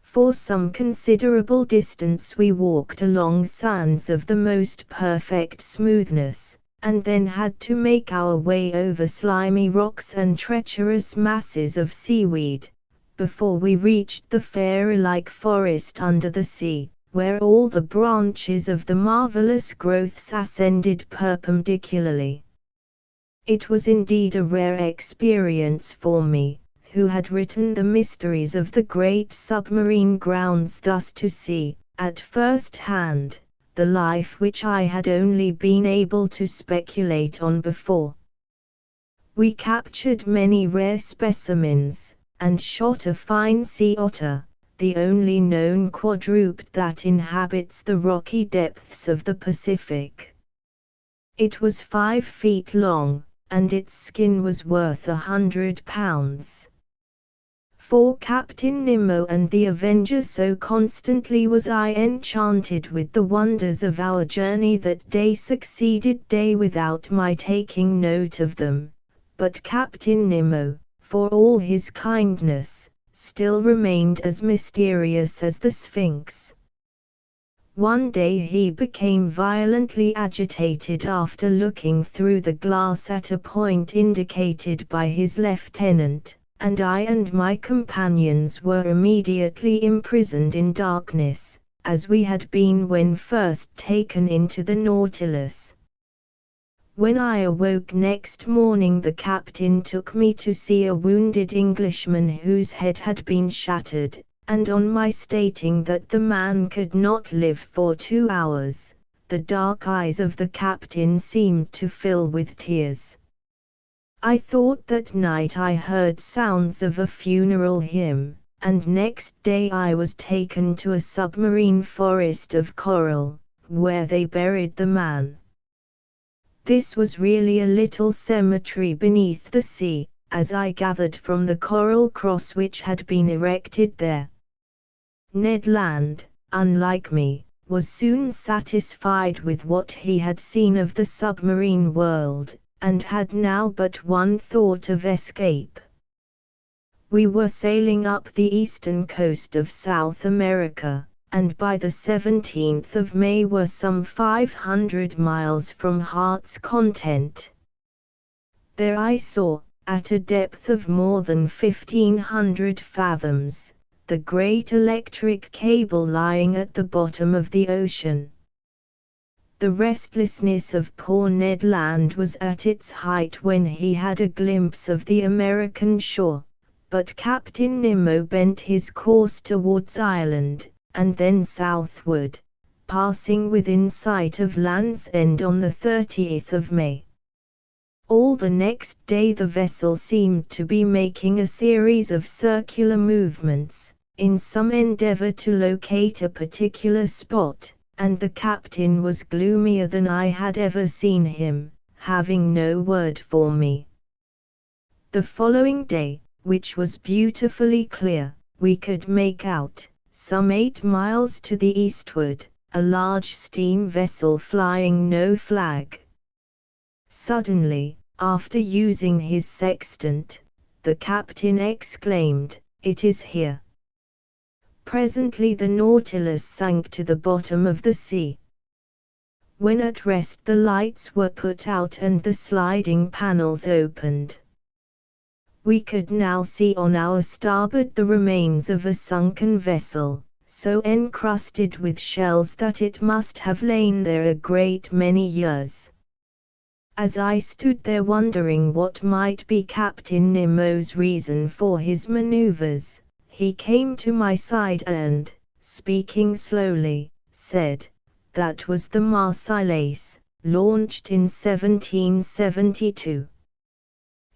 For some considerable distance we walked along sands of the most perfect smoothness, and then had to make our way over slimy rocks and treacherous masses of seaweed, before we reached the fairy-like forest under the sea, where all the branches of the marvelous growths ascended perpendicularly. It was indeed a rare experience for me, who had written the mysteries of the great submarine grounds, thus to see, at first hand, the life which I had only been able to speculate on before. We captured many rare specimens, and shot a fine sea otter, the only known quadruped that inhabits the rocky depths of the Pacific. It was 5 feet long, and its skin was worth £100. For Captain Nemo and the Avenger, so constantly was I enchanted with the wonders of our journey that day succeeded day without my taking note of them, but Captain Nemo, for all his kindness, still remained as mysterious as the Sphinx. One day he became violently agitated after looking through the glass at a point indicated by his lieutenant, and I and my companions were immediately imprisoned in darkness, as we had been when first taken into the Nautilus. When I awoke next morning, the captain took me to see a wounded Englishman whose head had been shattered, and on my stating that the man could not live for 2 hours, the dark eyes of the captain seemed to fill with tears. I thought that night I heard sounds of a funeral hymn, and next day I was taken to a submarine forest of coral, where they buried the man. This was really a little cemetery beneath the sea, as I gathered from the coral cross which had been erected there. Ned Land, unlike me, was soon satisfied with what he had seen of the submarine world, and had now but one thought of escape. We were sailing up the eastern coast of South America, and by the 17th of May were some 500 miles from Heart's Content. There I saw, at a depth of more than 1,500 fathoms, the great electric cable lying at the bottom of the ocean. The restlessness of poor Ned Land was at its height when he had a glimpse of the American shore, but Captain Nemo bent his course towards Ireland, and then southward, passing within sight of Land's End on the 30th of May. All the next day the vessel seemed to be making a series of circular movements, in some endeavor to locate a particular spot, and the captain was gloomier than I had ever seen him, having no word for me. The following day, which was beautifully clear, we could make out, some 8 miles to the eastward, a large steam vessel flying no flag. Suddenly, after using his sextant, the captain exclaimed, "It is here." Presently the Nautilus sank to the bottom of the sea. When at rest the lights were put out and the sliding panels opened. We could now see on our starboard the remains of a sunken vessel, so encrusted with shells that it must have lain there a great many years. As I stood there wondering what might be Captain Nemo's reason for his maneuvers, he came to my side and, speaking slowly, said, "That was the Marseillaise, launched in 1772.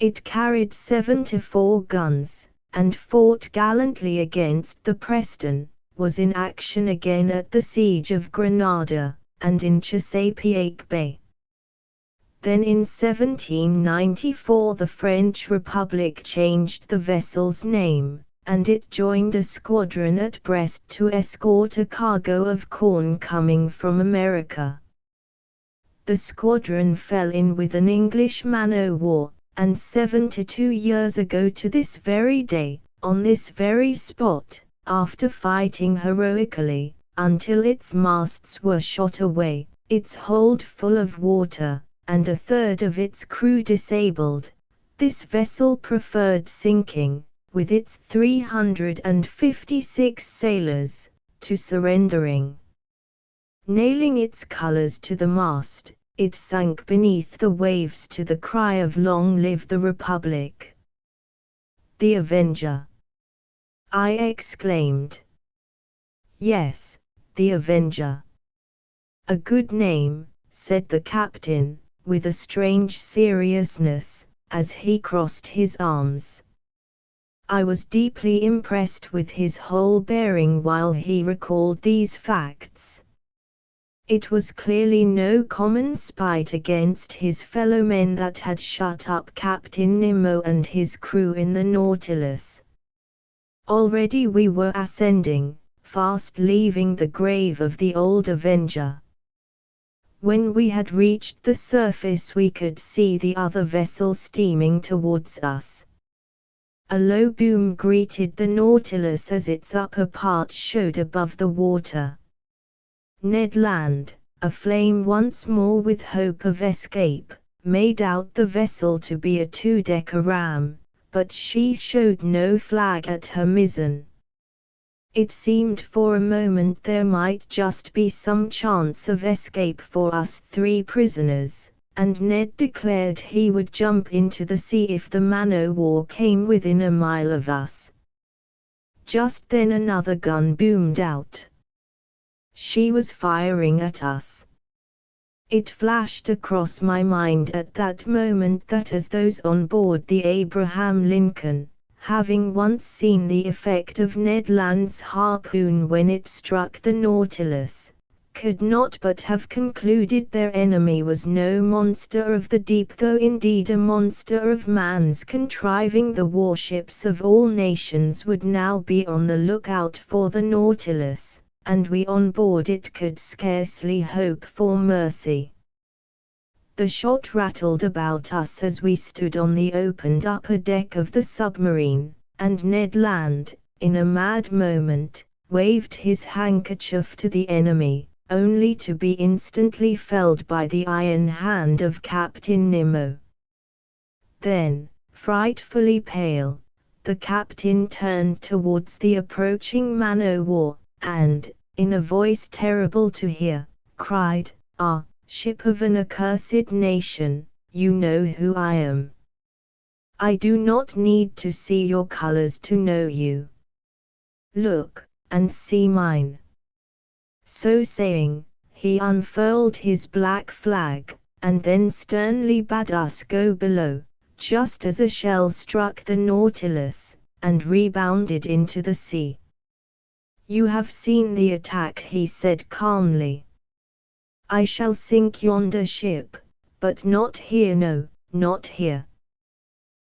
It carried 74 guns, and fought gallantly against the Preston, was in action again at the siege of Granada, and in Chesapeake Bay. Then in 1794 the French Republic changed the vessel's name, and it joined a squadron at Brest to escort a cargo of corn coming from America. The squadron fell in with an English man-o'-war, and 72 years ago to this very day, on this very spot, after fighting heroically, until its masts were shot away, its hold full of water, and a third of its crew disabled, this vessel preferred sinking, with its 356 sailors, to surrendering. Nailing its colors to the mast, it sank beneath the waves to the cry of 'Long live the Republic!' The Avenger!" I exclaimed. "Yes, the Avenger. A good name," said the captain, with a strange seriousness, as he crossed his arms. I was deeply impressed with his whole bearing while he recalled these facts. It was clearly no common spite against his fellow men that had shut up Captain Nemo and his crew in the Nautilus. Already we were ascending, fast leaving the grave of the old Avenger. When we had reached the surface we could see the other vessel steaming towards us. A low boom greeted the Nautilus as its upper part showed above the water. Ned Land, aflame once more with hope of escape, made out the vessel to be a two-decker ram, but she showed no flag at her mizzen. It seemed for a moment there might just be some chance of escape for us three prisoners, and Ned declared he would jump into the sea if the man-o'-war came within a mile of us. Just then another gun boomed out. She was firing at us. It flashed across my mind at that moment that as those on board the Abraham Lincoln, having once seen the effect of Ned Land's harpoon when it struck the Nautilus, could not but have concluded their enemy was no monster of the deep though indeed a monster of man's contriving, the warships of all nations would now be on the lookout for the Nautilus, and we on board it could scarcely hope for mercy. The shot rattled about us as we stood on the opened upper deck of the submarine, and Ned Land, in a mad moment, waved his handkerchief to the enemy, only to be instantly felled by the iron hand of Captain Nemo. Then, frightfully pale, the captain turned towards the approaching man-o'-war, and, in a voice terrible to hear, cried, "Ah, ship of an accursed nation, you know who I am. I do not need to see your colors to know you. Look, and see mine." So saying, he unfurled his black flag, and then sternly bade us go below, just as a shell struck the Nautilus, and rebounded into the sea. "You have seen the attack," he said calmly. "I shall sink yonder ship, but not here, no, not here.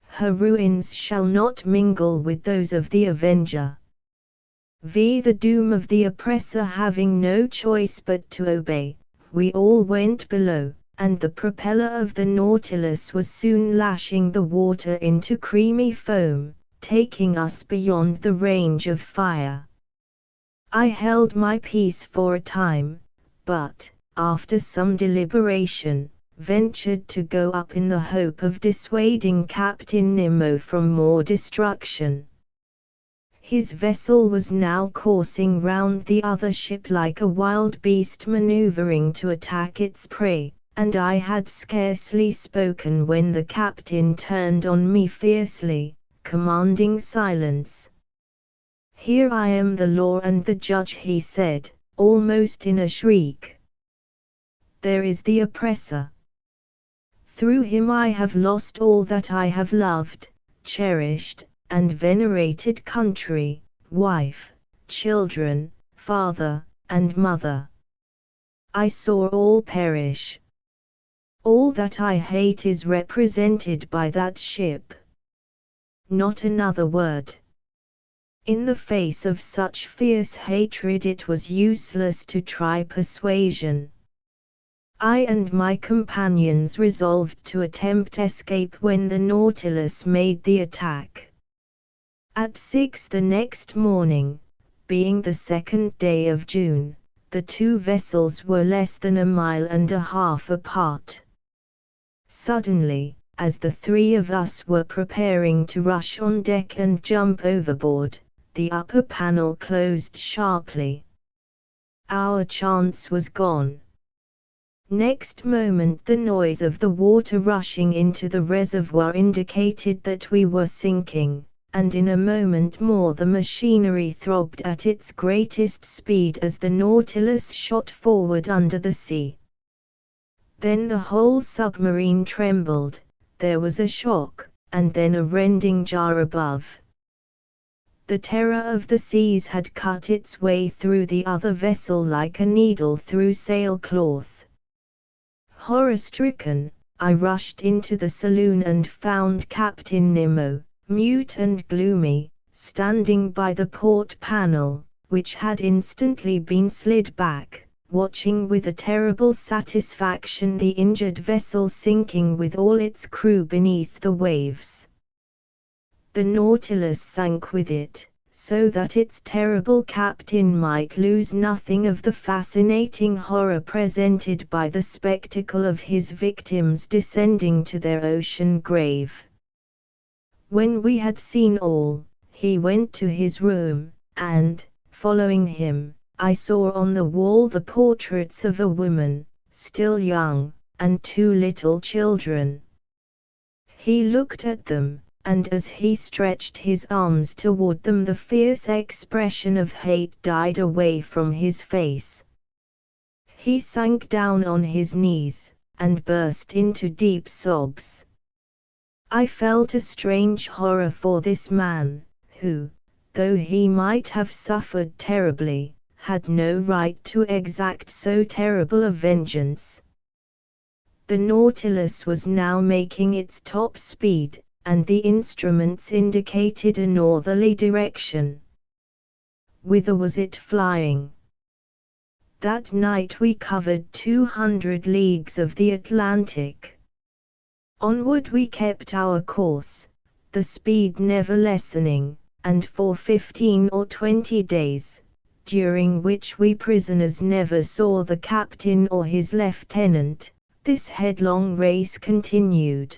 Her ruins shall not mingle with those of the Avenger." The doom of the oppressor having no choice but to obey, we all went below, and the propeller of the Nautilus was soon lashing the water into creamy foam, taking us beyond the range of fire. I held my peace for a time, but, after some deliberation, ventured to go up in the hope of dissuading Captain Nemo from more destruction. His vessel was now coursing round the other ship like a wild beast maneuvering to attack its prey, and I had scarcely spoken when the captain turned on me fiercely, commanding silence. "Here I am the law and the judge," he said, almost in a shriek. "There is the oppressor. Through him I have lost all that I have loved, cherished, and venerated: country, wife, children, father, and mother. I saw all perish. All that I hate is represented by that ship." Not another word. In the face of such fierce hatred it was useless to try persuasion. I and my companions resolved to attempt escape when the Nautilus made the attack. At 6 the next morning, being the 2nd day of June, the two vessels were less than a mile and a half apart. Suddenly, as the three of us were preparing to rush on deck and jump overboard, the upper panel closed sharply. Our chance was gone. Next moment the noise of the water rushing into the reservoir indicated that we were sinking, and in a moment more the machinery throbbed at its greatest speed as the Nautilus shot forward under the sea. Then the whole submarine trembled, there was a shock, and then a rending jar above. The terror of the seas had cut its way through the other vessel like a needle through sailcloth. Horror-stricken, I rushed into the saloon and found Captain Nemo, mute and gloomy, standing by the port panel, which had instantly been slid back, watching with a terrible satisfaction the injured vessel sinking with all its crew beneath the waves. The Nautilus sank with it, so that its terrible captain might lose nothing of the fascinating horror presented by the spectacle of his victims descending to their ocean grave. When we had seen all, he went to his room, and, following him, I saw on the wall the portraits of a woman, still young, and two little children. He looked at them, and as he stretched his arms toward them the fierce expression of hate died away from his face. He sank down on his knees, and burst into deep sobs. I felt a strange horror for this man, who, though he might have suffered terribly, had no right to exact so terrible a vengeance. The Nautilus was now making its top speed, and the instruments indicated a northerly direction. Whither was it flying? That night we covered 200 leagues of the Atlantic. Onward we kept our course, the speed never lessening, and for 15 or 20 days, during which we prisoners never saw the captain or his lieutenant, this headlong race continued.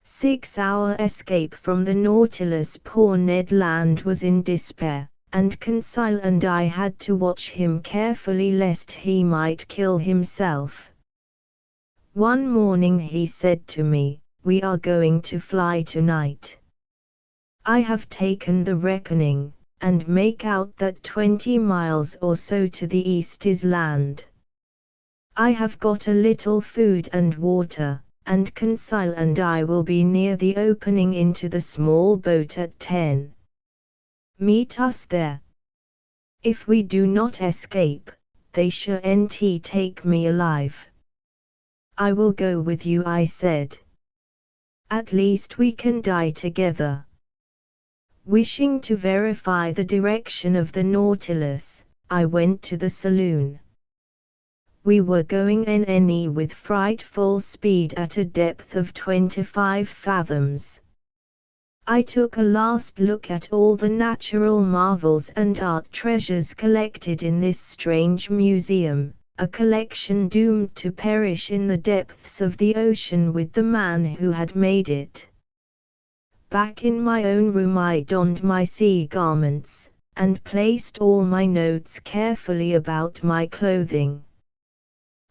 6-hour escape from the Nautilus. Poor Ned Land was in despair, and Conseil and I had to watch him carefully lest he might kill himself. One morning he said to me, "We are going to fly tonight. I have taken the reckoning, and make out that 20 miles or so to the east is land. I have got a little food and water, and Conseil and I will be near the opening into the small boat at 10. Meet us there. If we do not escape, they shan't take me alive." "I will go with you," I said. "At least we can die together." Wishing to verify the direction of the Nautilus, I went to the saloon. We were going NNE with frightful speed at a depth of 25 fathoms. I took a last look at all the natural marvels and art treasures collected in this strange museum, a collection doomed to perish in the depths of the ocean with the man who had made it. Back in my own room I donned my sea garments, and placed all my notes carefully about my clothing.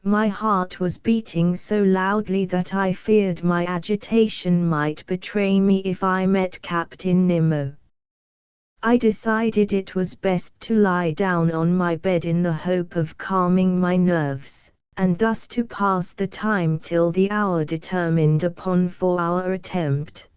My heart was beating so loudly that I feared my agitation might betray me if I met Captain Nemo. I decided it was best to lie down on my bed in the hope of calming my nerves, and thus to pass the time till the hour determined upon for our attempt.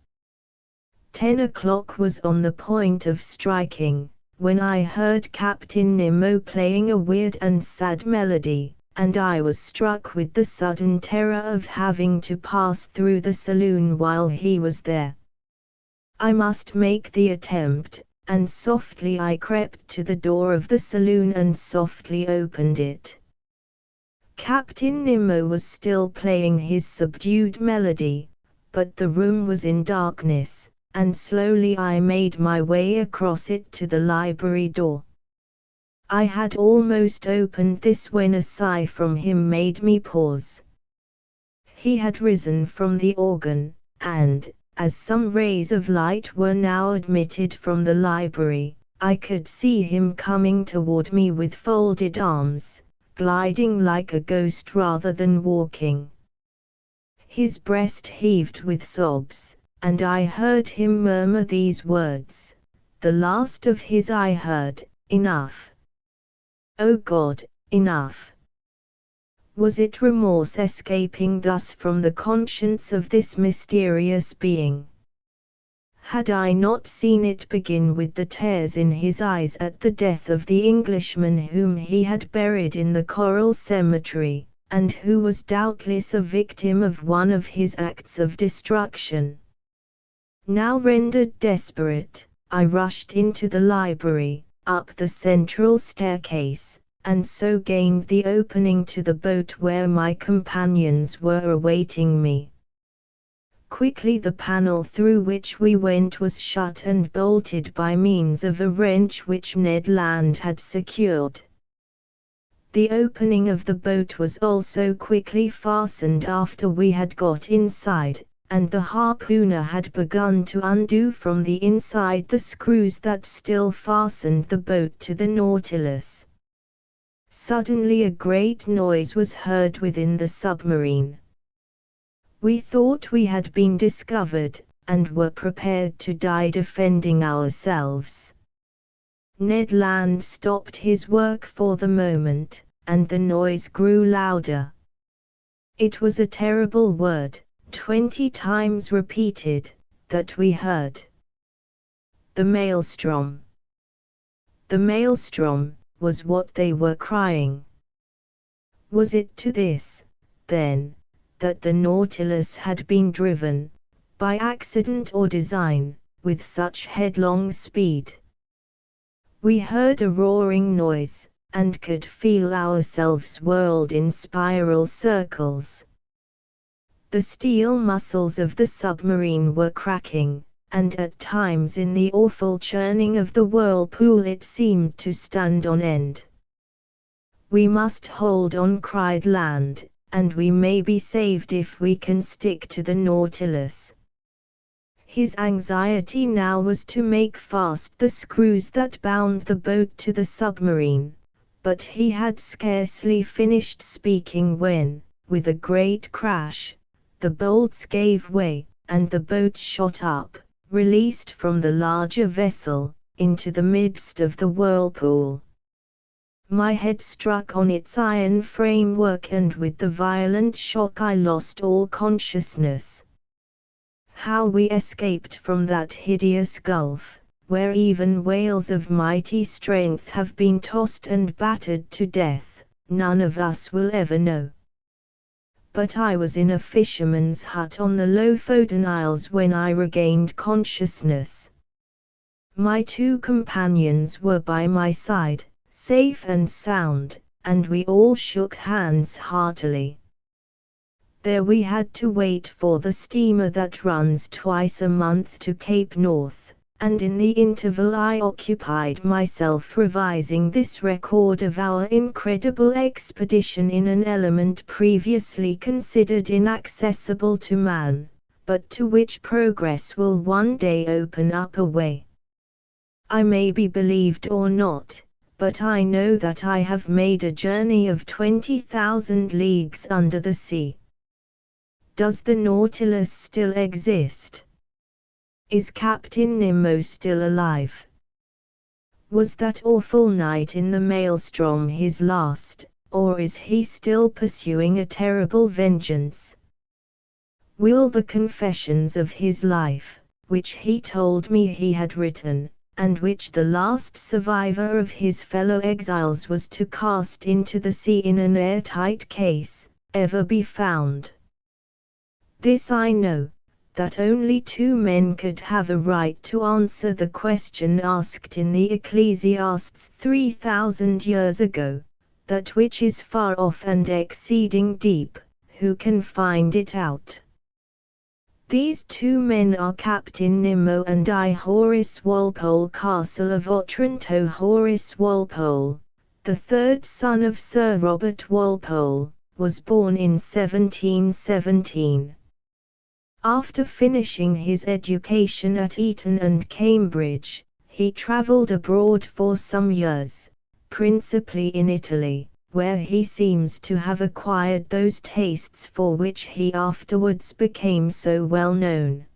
10 o'clock was on the point of striking, when I heard Captain Nemo playing a weird and sad melody, and I was struck with the sudden terror of having to pass through the saloon while he was there. I must make the attempt, and softly I crept to the door of the saloon and softly opened it. Captain Nemo was still playing his subdued melody, but the room was in darkness, and slowly I made my way across it to the library door. I had almost opened this when a sigh from him made me pause. He had risen from the organ, and, as some rays of light were now admitted from the library, I could see him coming toward me with folded arms, gliding like a ghost rather than walking. His breast heaved with sobs, and I heard him murmur these words. The last of his I heard, "Enough. Oh God, enough." Was it remorse escaping thus from the conscience of this mysterious being? Had I not seen it begin with the tears in his eyes at the death of the Englishman whom he had buried in the coral cemetery, and who was doubtless a victim of one of his acts of destruction? Now rendered desperate, I rushed into the library, up the central staircase, and so gained the opening to the boat where my companions were awaiting me. Quickly the panel through which we went was shut and bolted by means of a wrench which Ned Land had secured. The opening of the boat was also quickly fastened after we had got inside, and the harpooner had begun to undo from the inside the screws that still fastened the boat to the Nautilus. Suddenly a great noise was heard within the submarine. We thought we had been discovered, and were prepared to die defending ourselves. Ned Land stopped his work for the moment, and the noise grew louder. It was a terrible word, 20 times repeated, that we heard. The maelstrom. The maelstrom, was what they were crying. Was it to this, then, that the Nautilus had been driven, by accident or design, with such headlong speed? We heard a roaring noise, and could feel ourselves whirled in spiral circles. The steel muscles of the submarine were cracking, and at times in the awful churning of the whirlpool it seemed to stand on end. "We must hold on," cried Land, "and we may be saved if we can stick to the Nautilus." His anxiety now was to make fast the screws that bound the boat to the submarine, but he had scarcely finished speaking when, with a great crash, the bolts gave way, and the boat shot up, released from the larger vessel, into the midst of the whirlpool. My head struck on its iron framework, and with the violent shock I lost all consciousness. How we escaped from that hideous gulf, where even whales of mighty strength have been tossed and battered to death, none of us will ever know. But I was in a fisherman's hut on the Lofoten Isles when I regained consciousness. My 2 companions were by my side, safe and sound, and we all shook hands heartily. There we had to wait for the steamer that runs twice a month to Cape North, and in the interval I occupied myself revising this record of our incredible expedition in an element previously considered inaccessible to man, but to which progress will one day open up a way. I may be believed or not, but I know that I have made a journey of 20,000 leagues under the sea. Does the Nautilus still exist? Is Captain Nemo still alive? Was that awful night in the maelstrom his last, or is he still pursuing a terrible vengeance? Will the confessions of his life, which he told me he had written, and which the last survivor of his fellow exiles was to cast into the sea in an airtight case, ever be found? This I know, that only two men could have a right to answer the question asked in the Ecclesiastes 3,000 years ago, that which is far off and exceeding deep, who can find it out? These two men are Captain Nemo and I. Horace Walpole, Castle of Otranto. Horace Walpole, the third son of Sir Robert Walpole, was born in 1717. After finishing his education at Eton and Cambridge, he travelled abroad for some years, principally in Italy, where he seems to have acquired those tastes for which he afterwards became so well known.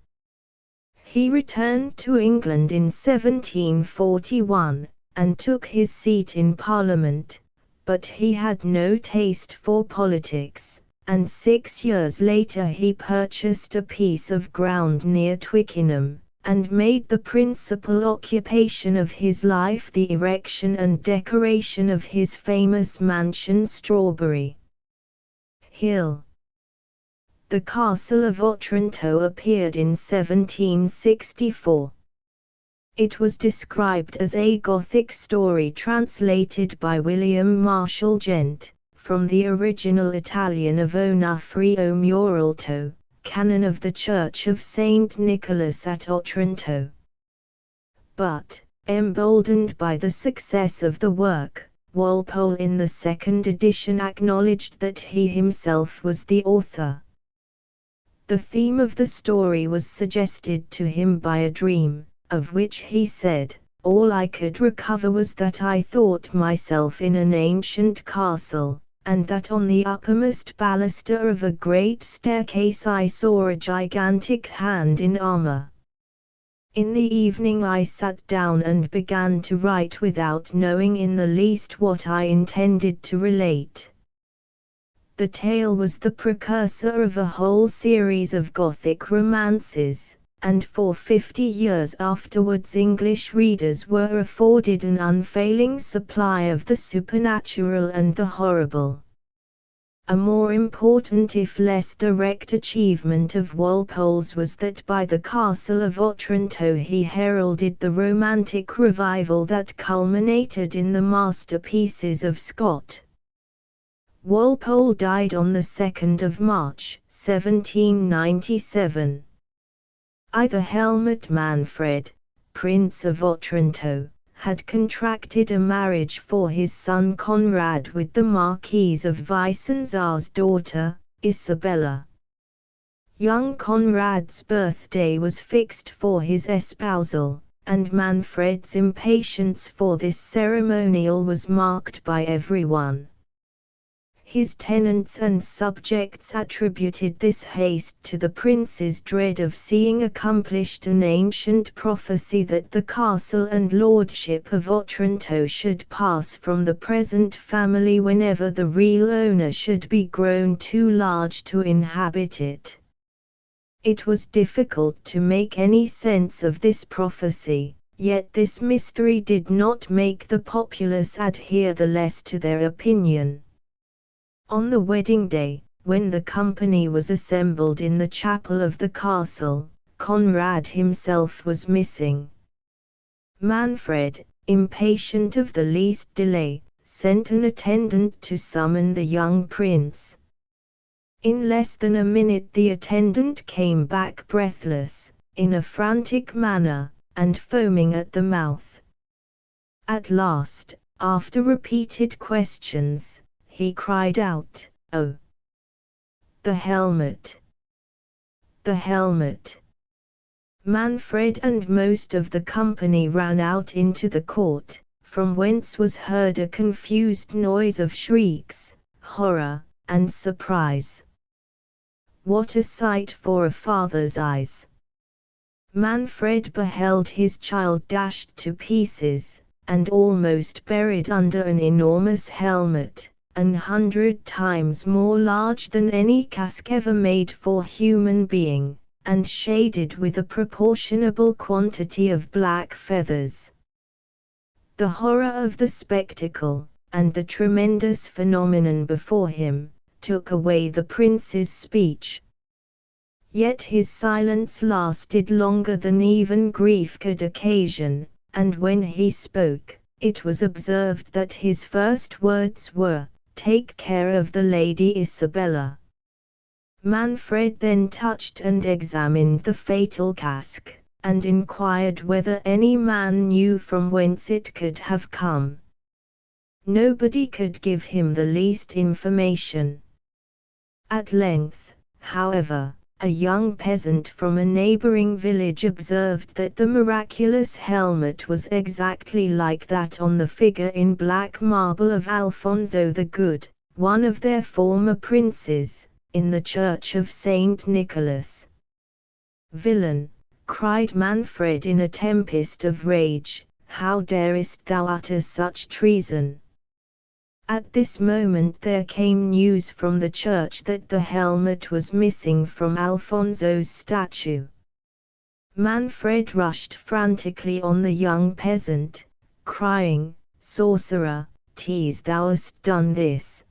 He returned to England in 1741, and took his seat in Parliament, but he had no taste for politics, and 6 years later he purchased a piece of ground near Twickenham, and made the principal occupation of his life the erection and decoration of his famous mansion Strawberry Hill. The Castle of Otranto appeared in 1764. It was described as a Gothic story translated by William Marshall Gent, from the original Italian of Onofrio Muralto, canon of the Church of St. Nicholas at Otranto. But, emboldened by the success of the work, Walpole in the second edition acknowledged that he himself was the author. The theme of the story was suggested to him by a dream, of which he said, "All I could recover was that I thought myself in an ancient castle, and that on the uppermost baluster of a great staircase I saw a gigantic hand in armor. In the evening I sat down and began to write without knowing in the least what I intended to relate." The tale was the precursor of a whole series of Gothic romances, and for 50 years afterwards English readers were afforded an unfailing supply of the supernatural and the horrible. A more important if less direct achievement of Walpole's was that by the Castle of Otranto he heralded the romantic revival that culminated in the masterpieces of Scott. Walpole died on the 2nd of March, 1797. Either Helmut Manfred, Prince of Otranto, had contracted a marriage for his son Conrad with the Marquise of Vicenzar's daughter, Isabella. Young Conrad's birthday was fixed for his espousal, and Manfred's impatience for this ceremonial was marked by everyone. His tenants and subjects attributed this haste to the prince's dread of seeing accomplished an ancient prophecy that the castle and lordship of Otranto should pass from the present family whenever the real owner should be grown too large to inhabit it. It was difficult to make any sense of this prophecy, yet this mystery did not make the populace adhere the less to their opinion. On the wedding day, when the company was assembled in the chapel of the castle, Conrad himself was missing. Manfred, impatient of the least delay, sent an attendant to summon the young prince. In less than a minute the attendant came back breathless, in a frantic manner, and foaming at the mouth. At last, after repeated questions, he cried out, "Oh! The helmet! The helmet!" Manfred and most of the company ran out into the court, from whence was heard a confused noise of shrieks, horror, and surprise. What a sight for a father's eyes! Manfred beheld his child dashed to pieces, and almost buried under an enormous helmet, 100 times more large than any casque ever made for human being, and shaded with a proportionable quantity of black feathers. The horror of the spectacle, and the tremendous phenomenon before him, took away the prince's speech. Yet his silence lasted longer than even grief could occasion, and when he spoke, it was observed that his first words were, "Take care of the Lady Isabella." Manfred then touched and examined the fatal casque, and inquired whether any man knew from whence it could have come. Nobody could give him the least information. At length, however, a young peasant from a neighboring village observed that the miraculous helmet was exactly like that on the figure in black marble of Alfonso the Good, one of their former princes, in the church of Saint Nicholas. "Villain!" cried Manfred in a tempest of rage, "how darest thou utter such treason?" At this moment there came news from the church that the helmet was missing from Alfonso's statue. Manfred rushed frantically on the young peasant, crying, "Sorcerer, 'tis thou hast done this."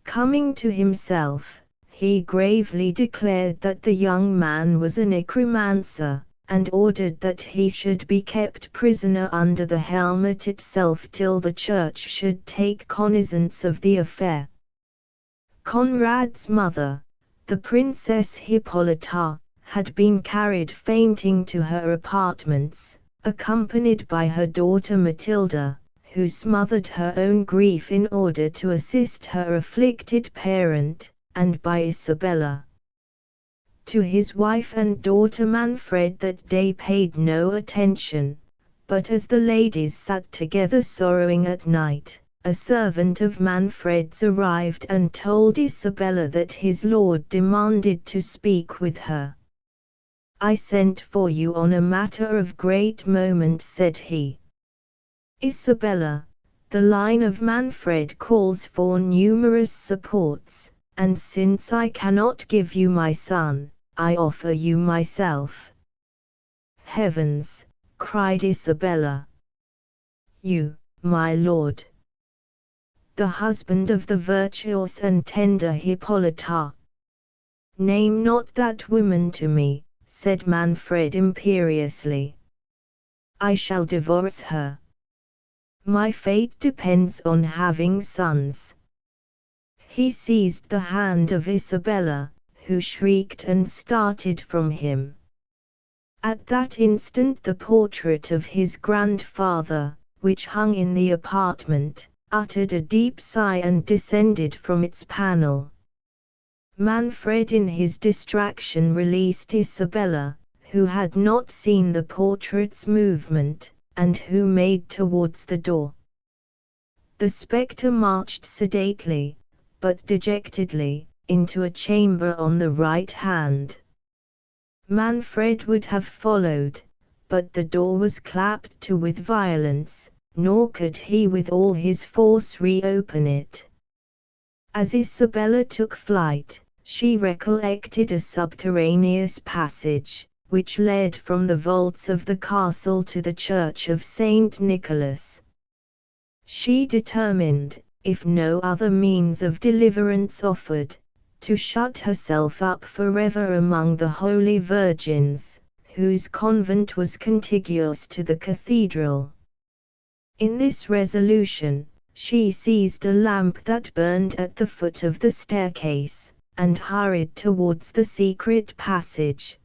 Coming to himself, he gravely declared that the young man was a necromancer, and ordered that he should be kept prisoner under the helmet itself till the church should take cognizance of the affair. Conrad's mother, the Princess Hippolyta, had been carried fainting to her apartments, accompanied by her daughter Matilda, who smothered her own grief in order to assist her afflicted parent, and by Isabella. To his wife and daughter Manfred that day paid no attention, but as the ladies sat together sorrowing at night, a servant of Manfred's arrived and told Isabella that his lord demanded to speak with her. "I sent for you on a matter of great moment," said he. "Isabella, the line of Manfred calls for numerous supports, and since I cannot give you my son, I offer you myself." "Heavens!" cried Isabella. "You, my lord! The husband of the virtuous and tender Hippolyta!" "Name not that woman to me," said Manfred imperiously. "I shall divorce her. My fate depends on having sons." He seized the hand of Isabella, who shrieked and started from him. At that instant the portrait of his grandfather, which hung in the apartment, uttered a deep sigh and descended from its panel. Manfred in his distraction released Isabella, who had not seen the portrait's movement, and who made towards the door. The spectre marched sedately, but dejectedly, into a chamber on the right hand. Manfred would have followed, but the door was clapped to with violence, nor could he with all his force reopen it. As Isabella took flight, she recollected a subterraneous passage, which led from the vaults of the castle to the church of Saint Nicholas. She determined, if no other means of deliverance offered, to shut herself up forever among the holy virgins, whose convent was contiguous to the cathedral. In this resolution, she seized a lamp that burned at the foot of the staircase, and hurried towards the secret passage.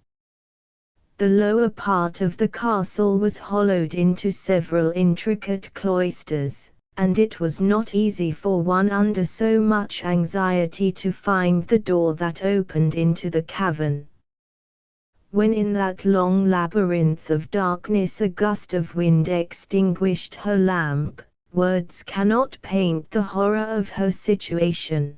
The lower part of the castle was hollowed into several intricate cloisters, and it was not easy for one under so much anxiety to find the door that opened into the cavern. When in that long labyrinth of darkness a gust of wind extinguished her lamp, words cannot paint the horror of her situation.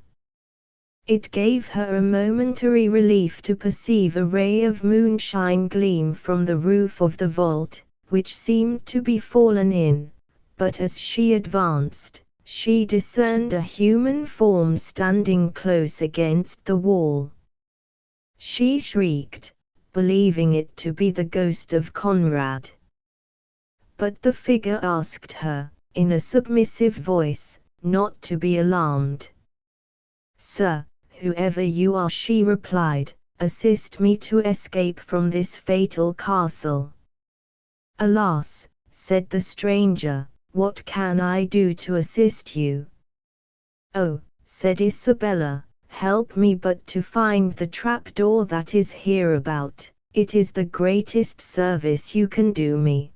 It gave her a momentary relief to perceive a ray of moonshine gleam from the roof of the vault, which seemed to be fallen in, but as she advanced, she discerned a human form standing close against the wall. She shrieked, believing it to be the ghost of Conrad. But the figure asked her, in a submissive voice, not to be alarmed. "Sir, whoever you are," she replied, "assist me to escape from this fatal castle." "Alas," said the stranger, "what can I do to assist you?" "Oh," said Isabella, "help me but to find the trapdoor that is hereabout, it is the greatest service you can do me."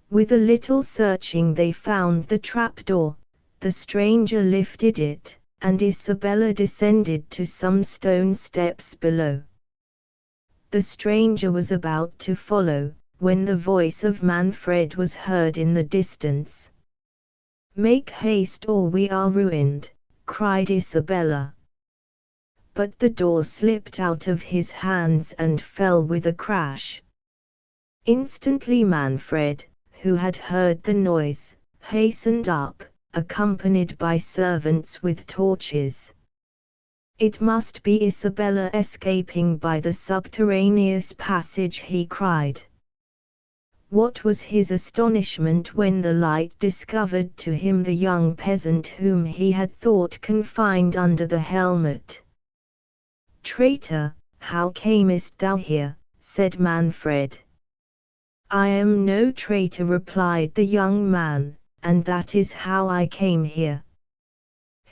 With a little searching they found the trapdoor, the stranger lifted it, and Isabella descended to some stone steps below. The stranger was about to follow, when the voice of Manfred was heard in the distance. "Make haste or we are ruined," cried Isabella. But the door slipped out of his hands and fell with a crash. Instantly Manfred, who had heard the noise, hastened up, accompanied by servants with torches. "It must be Isabella escaping by the subterraneous passage," he cried. What was his astonishment when the light discovered to him the young peasant whom he had thought confined under the helmet. "Traitor, how camest thou here?" said Manfred. "I am no traitor," replied the young man, "and that is how I came here."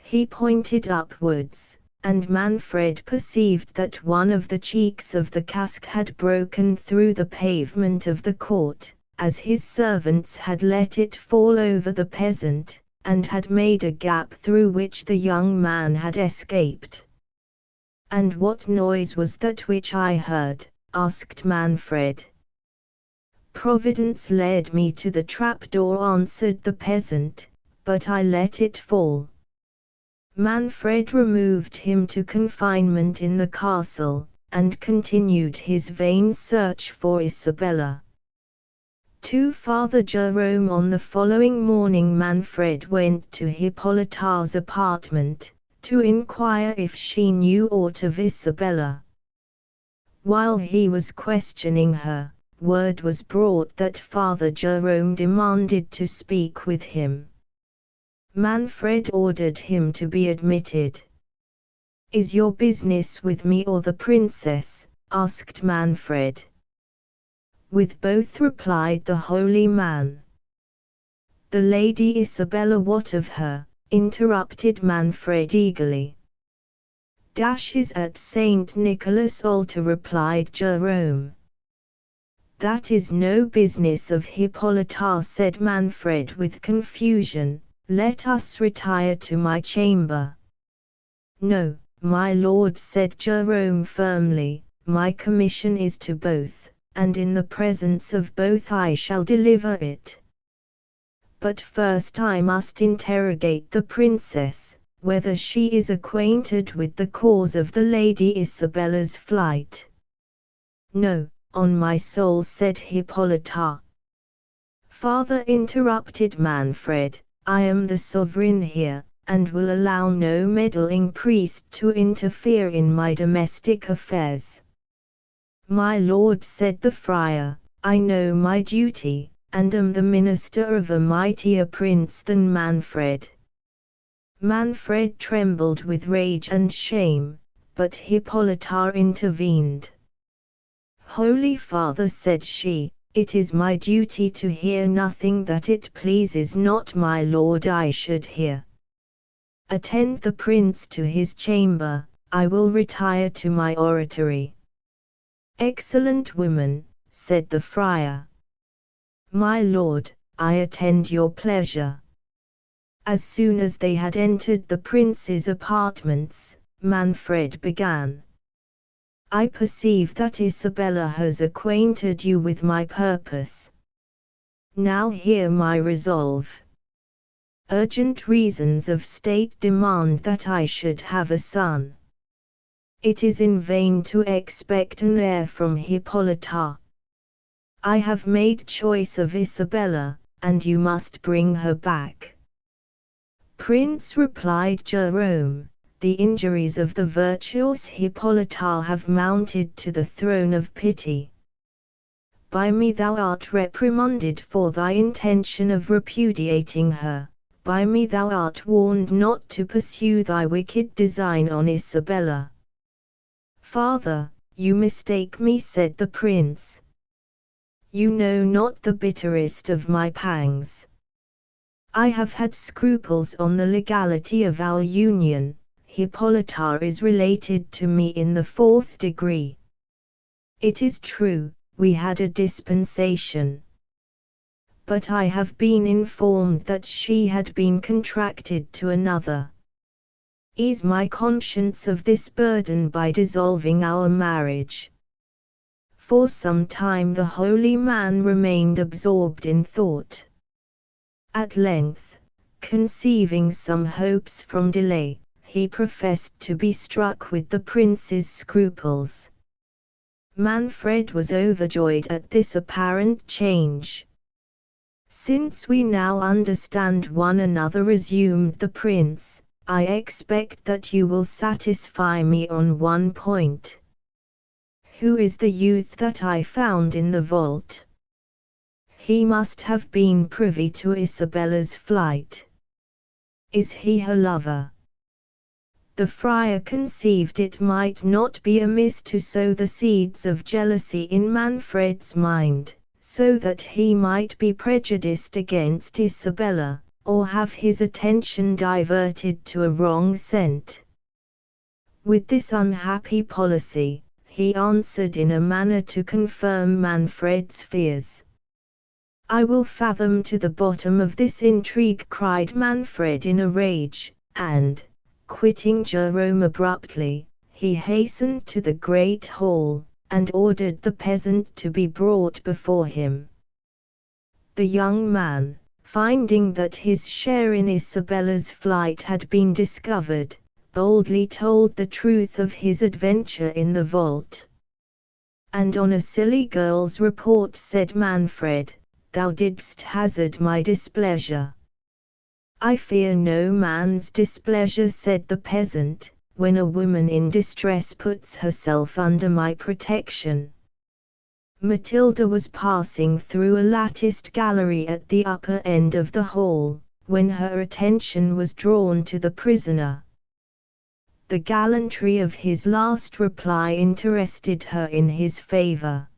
He pointed upwards, and Manfred perceived that one of the cheeks of the casque had broken through the pavement of the court, as his servants had let it fall over the peasant, and had made a gap through which the young man had escaped. "And what noise was that which I heard?" asked Manfred. "Providence led me to the trapdoor," answered the peasant, "but I let it fall." Manfred removed him to confinement in the castle, and continued his vain search for Isabella. To Father Jerome on the following morning Manfred went to Hippolyta's apartment, to inquire if she knew aught of Isabella. While he was questioning her, word was brought that Father Jerome demanded to speak with him. Manfred ordered him to be admitted. "Is your business with me or the princess?" asked Manfred. "With both," replied the holy man. "The Lady Isabella, what of her?" interrupted Manfred eagerly. "Is at St. Nicholas' altar," replied Jerome. "That is no business of Hippolyta," said Manfred with confusion. "Let us retire to my chamber." "No, my lord," said Jerome firmly, "my commission is to both, and in the presence of both I shall deliver it. But first I must interrogate the princess, whether she is acquainted with the cause of the Lady Isabella's flight." "No, on my soul," said Hippolyta. "Father," interrupted Manfred, "I am the sovereign here, and will allow no meddling priest to interfere in my domestic affairs." "My lord," said the friar, "I know my duty, and am the minister of a mightier prince than Manfred." Manfred trembled with rage and shame, but Hippolyta intervened. "Holy Father," said she, "it is my duty to hear nothing that it pleases not my lord I should hear. Attend the prince to his chamber, I will retire to my oratory." Excellent woman, said the friar. My lord, I attend your pleasure. As soon as they had entered the prince's apartments, Manfred began. I perceive that Isabella has acquainted you with my purpose. Now hear my resolve. Urgent reasons of state demand that I should have a son. It is in vain to expect an heir from Hippolyta. I have made choice of Isabella, and you must bring her back. Prince, replied Jerome, the injuries of the virtuous Hippolyta have mounted to the throne of pity. By me thou art reprimanded for thy intention of repudiating her, by me thou art warned not to pursue thy wicked design on Isabella. Father, you mistake me, said the prince. You know not the bitterest of my pangs. I have had scruples on the legality of our union. Hippolyta is related to me in the 4th degree. It is true, we had a dispensation. But I have been informed that she had been contracted to another. Ease my conscience of this burden by dissolving our marriage. For some time the holy man remained absorbed in thought. At length, conceiving some hopes from delay, he professed to be struck with the prince's scruples. Manfred was overjoyed at this apparent change. Since we now understand one another, resumed the prince, I expect that you will satisfy me on one point. Who is the youth that I found in the vault? He must have been privy to Isabella's flight. Is he her lover? The friar conceived it might not be amiss to sow the seeds of jealousy in Manfred's mind, so that he might be prejudiced against Isabella, or have his attention diverted to a wrong scent. With this unhappy policy, he answered in a manner to confirm Manfred's fears. I will fathom to the bottom of this intrigue, cried Manfred in a rage, and, quitting Jerome abruptly, he hastened to the great hall, and ordered the peasant to be brought before him. The young man, finding that his share in Isabella's flight had been discovered, boldly told the truth of his adventure in the vault. And on a silly girl's report, said Manfred, thou didst hazard my displeasure. I fear no man's displeasure, said the peasant, when a woman in distress puts herself under my protection. Matilda was passing through a latticed gallery at the upper end of the hall, when her attention was drawn to the prisoner. The gallantry of his last reply interested her in his favor.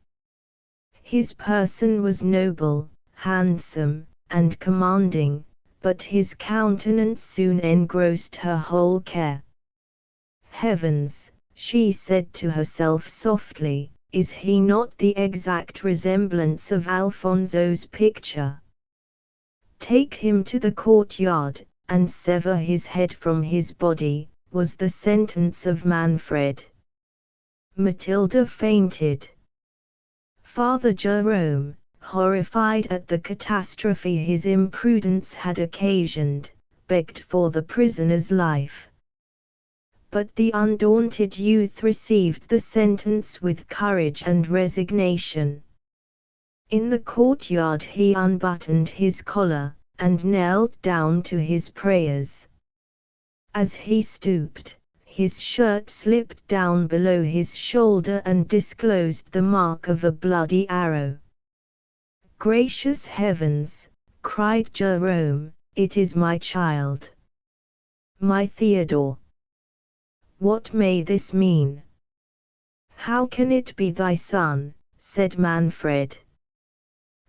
His person was noble, handsome, and commanding, but his countenance soon engrossed her whole care. Heavens, she said to herself softly, is he not the exact resemblance of Alfonso's picture? Take him to the courtyard, and sever his head from his body, was the sentence of Manfred. Matilda fainted. Father Jerome, horrified at the catastrophe his imprudence had occasioned, begged for the prisoner's life. But the undaunted youth received the sentence with courage and resignation. In the courtyard he unbuttoned his collar, and knelt down to his prayers. As he stooped, his shirt slipped down below his shoulder and disclosed the mark of a bloody arrow. Gracious heavens, cried Jerome, it is my child. My Theodore. What may this mean? How can it be thy son? Said Manfred.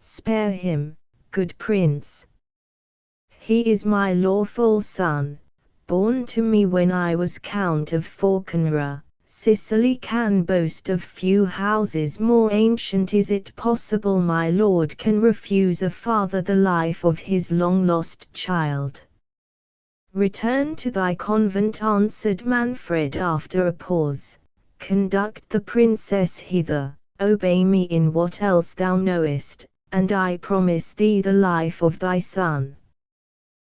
Spare him, good prince. He is my lawful son, born to me when I was Count of Falconra, Sicily can boast of few houses more ancient. Is it possible my lord can refuse a father the life of his long-lost child? Return to thy convent, answered Manfred after a pause. Conduct the princess hither, obey me in what else thou knowest, and I promise thee the life of thy son.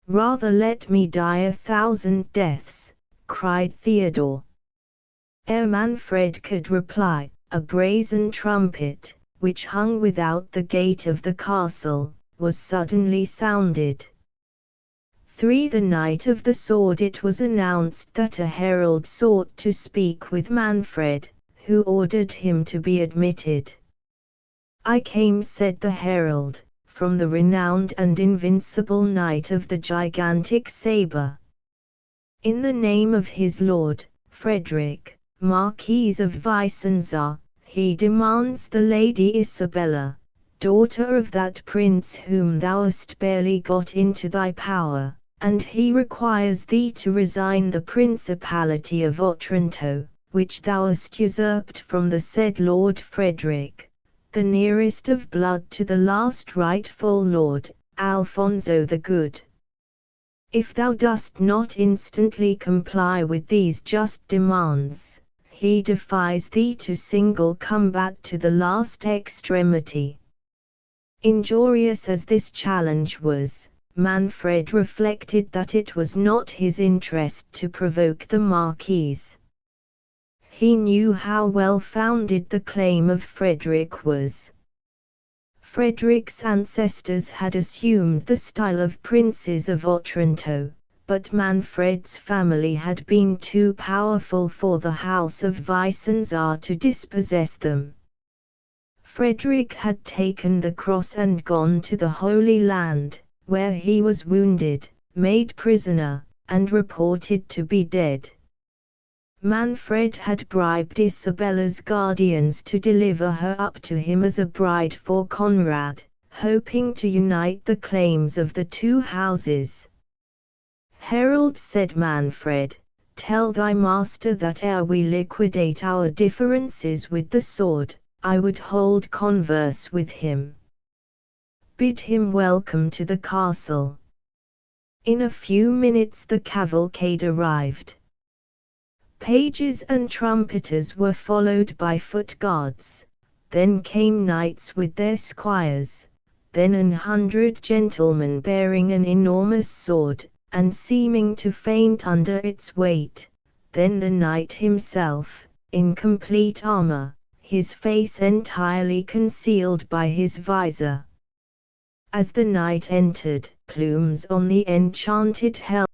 Rather let me die 1,000 deaths, cried Theodore. Ere Manfred could reply, a brazen trumpet, which hung without the gate of the castle, was suddenly sounded. Through the Knight of the Sword it was announced that a herald sought to speak with Manfred, who ordered him to be admitted. I came, said the herald, from the renowned and invincible knight of the gigantic sabre. In the name of his lord, Frederick, Marquis of Vicenza, he demands the Lady Isabella, daughter of that prince whom thou hast barely got into thy power, and he requires thee to resign the principality of Otranto, which thou hast usurped from the said Lord Frederick, the nearest of blood to the last rightful lord, Alfonso the Good. If thou dost not instantly comply with these just demands, he defies thee to single combat to the last extremity. Injurious as this challenge was, Manfred reflected that it was not his interest to provoke the Marquis. He knew how well-founded the claim of Frederick was. Frederick's ancestors had assumed the style of princes of Otranto, but Manfred's family had been too powerful for the house of Vicenza to dispossess them. Frederick had taken the cross and gone to the Holy Land, where he was wounded, made prisoner, and reported to be dead. Manfred had bribed Isabella's guardians to deliver her up to him as a bride for Conrad, hoping to unite the claims of the two houses. Herald, said Manfred, tell thy master that ere we liquidate our differences with the sword, I would hold converse with him. Bid him welcome to the castle. In a few minutes the cavalcade arrived. Pages and trumpeters were followed by foot guards, then came knights with their squires, then 100 gentlemen bearing an enormous sword, and seeming to faint under its weight, then the knight himself, in complete armor, his face entirely concealed by his visor. As the knight entered, plumes on the enchanted helmet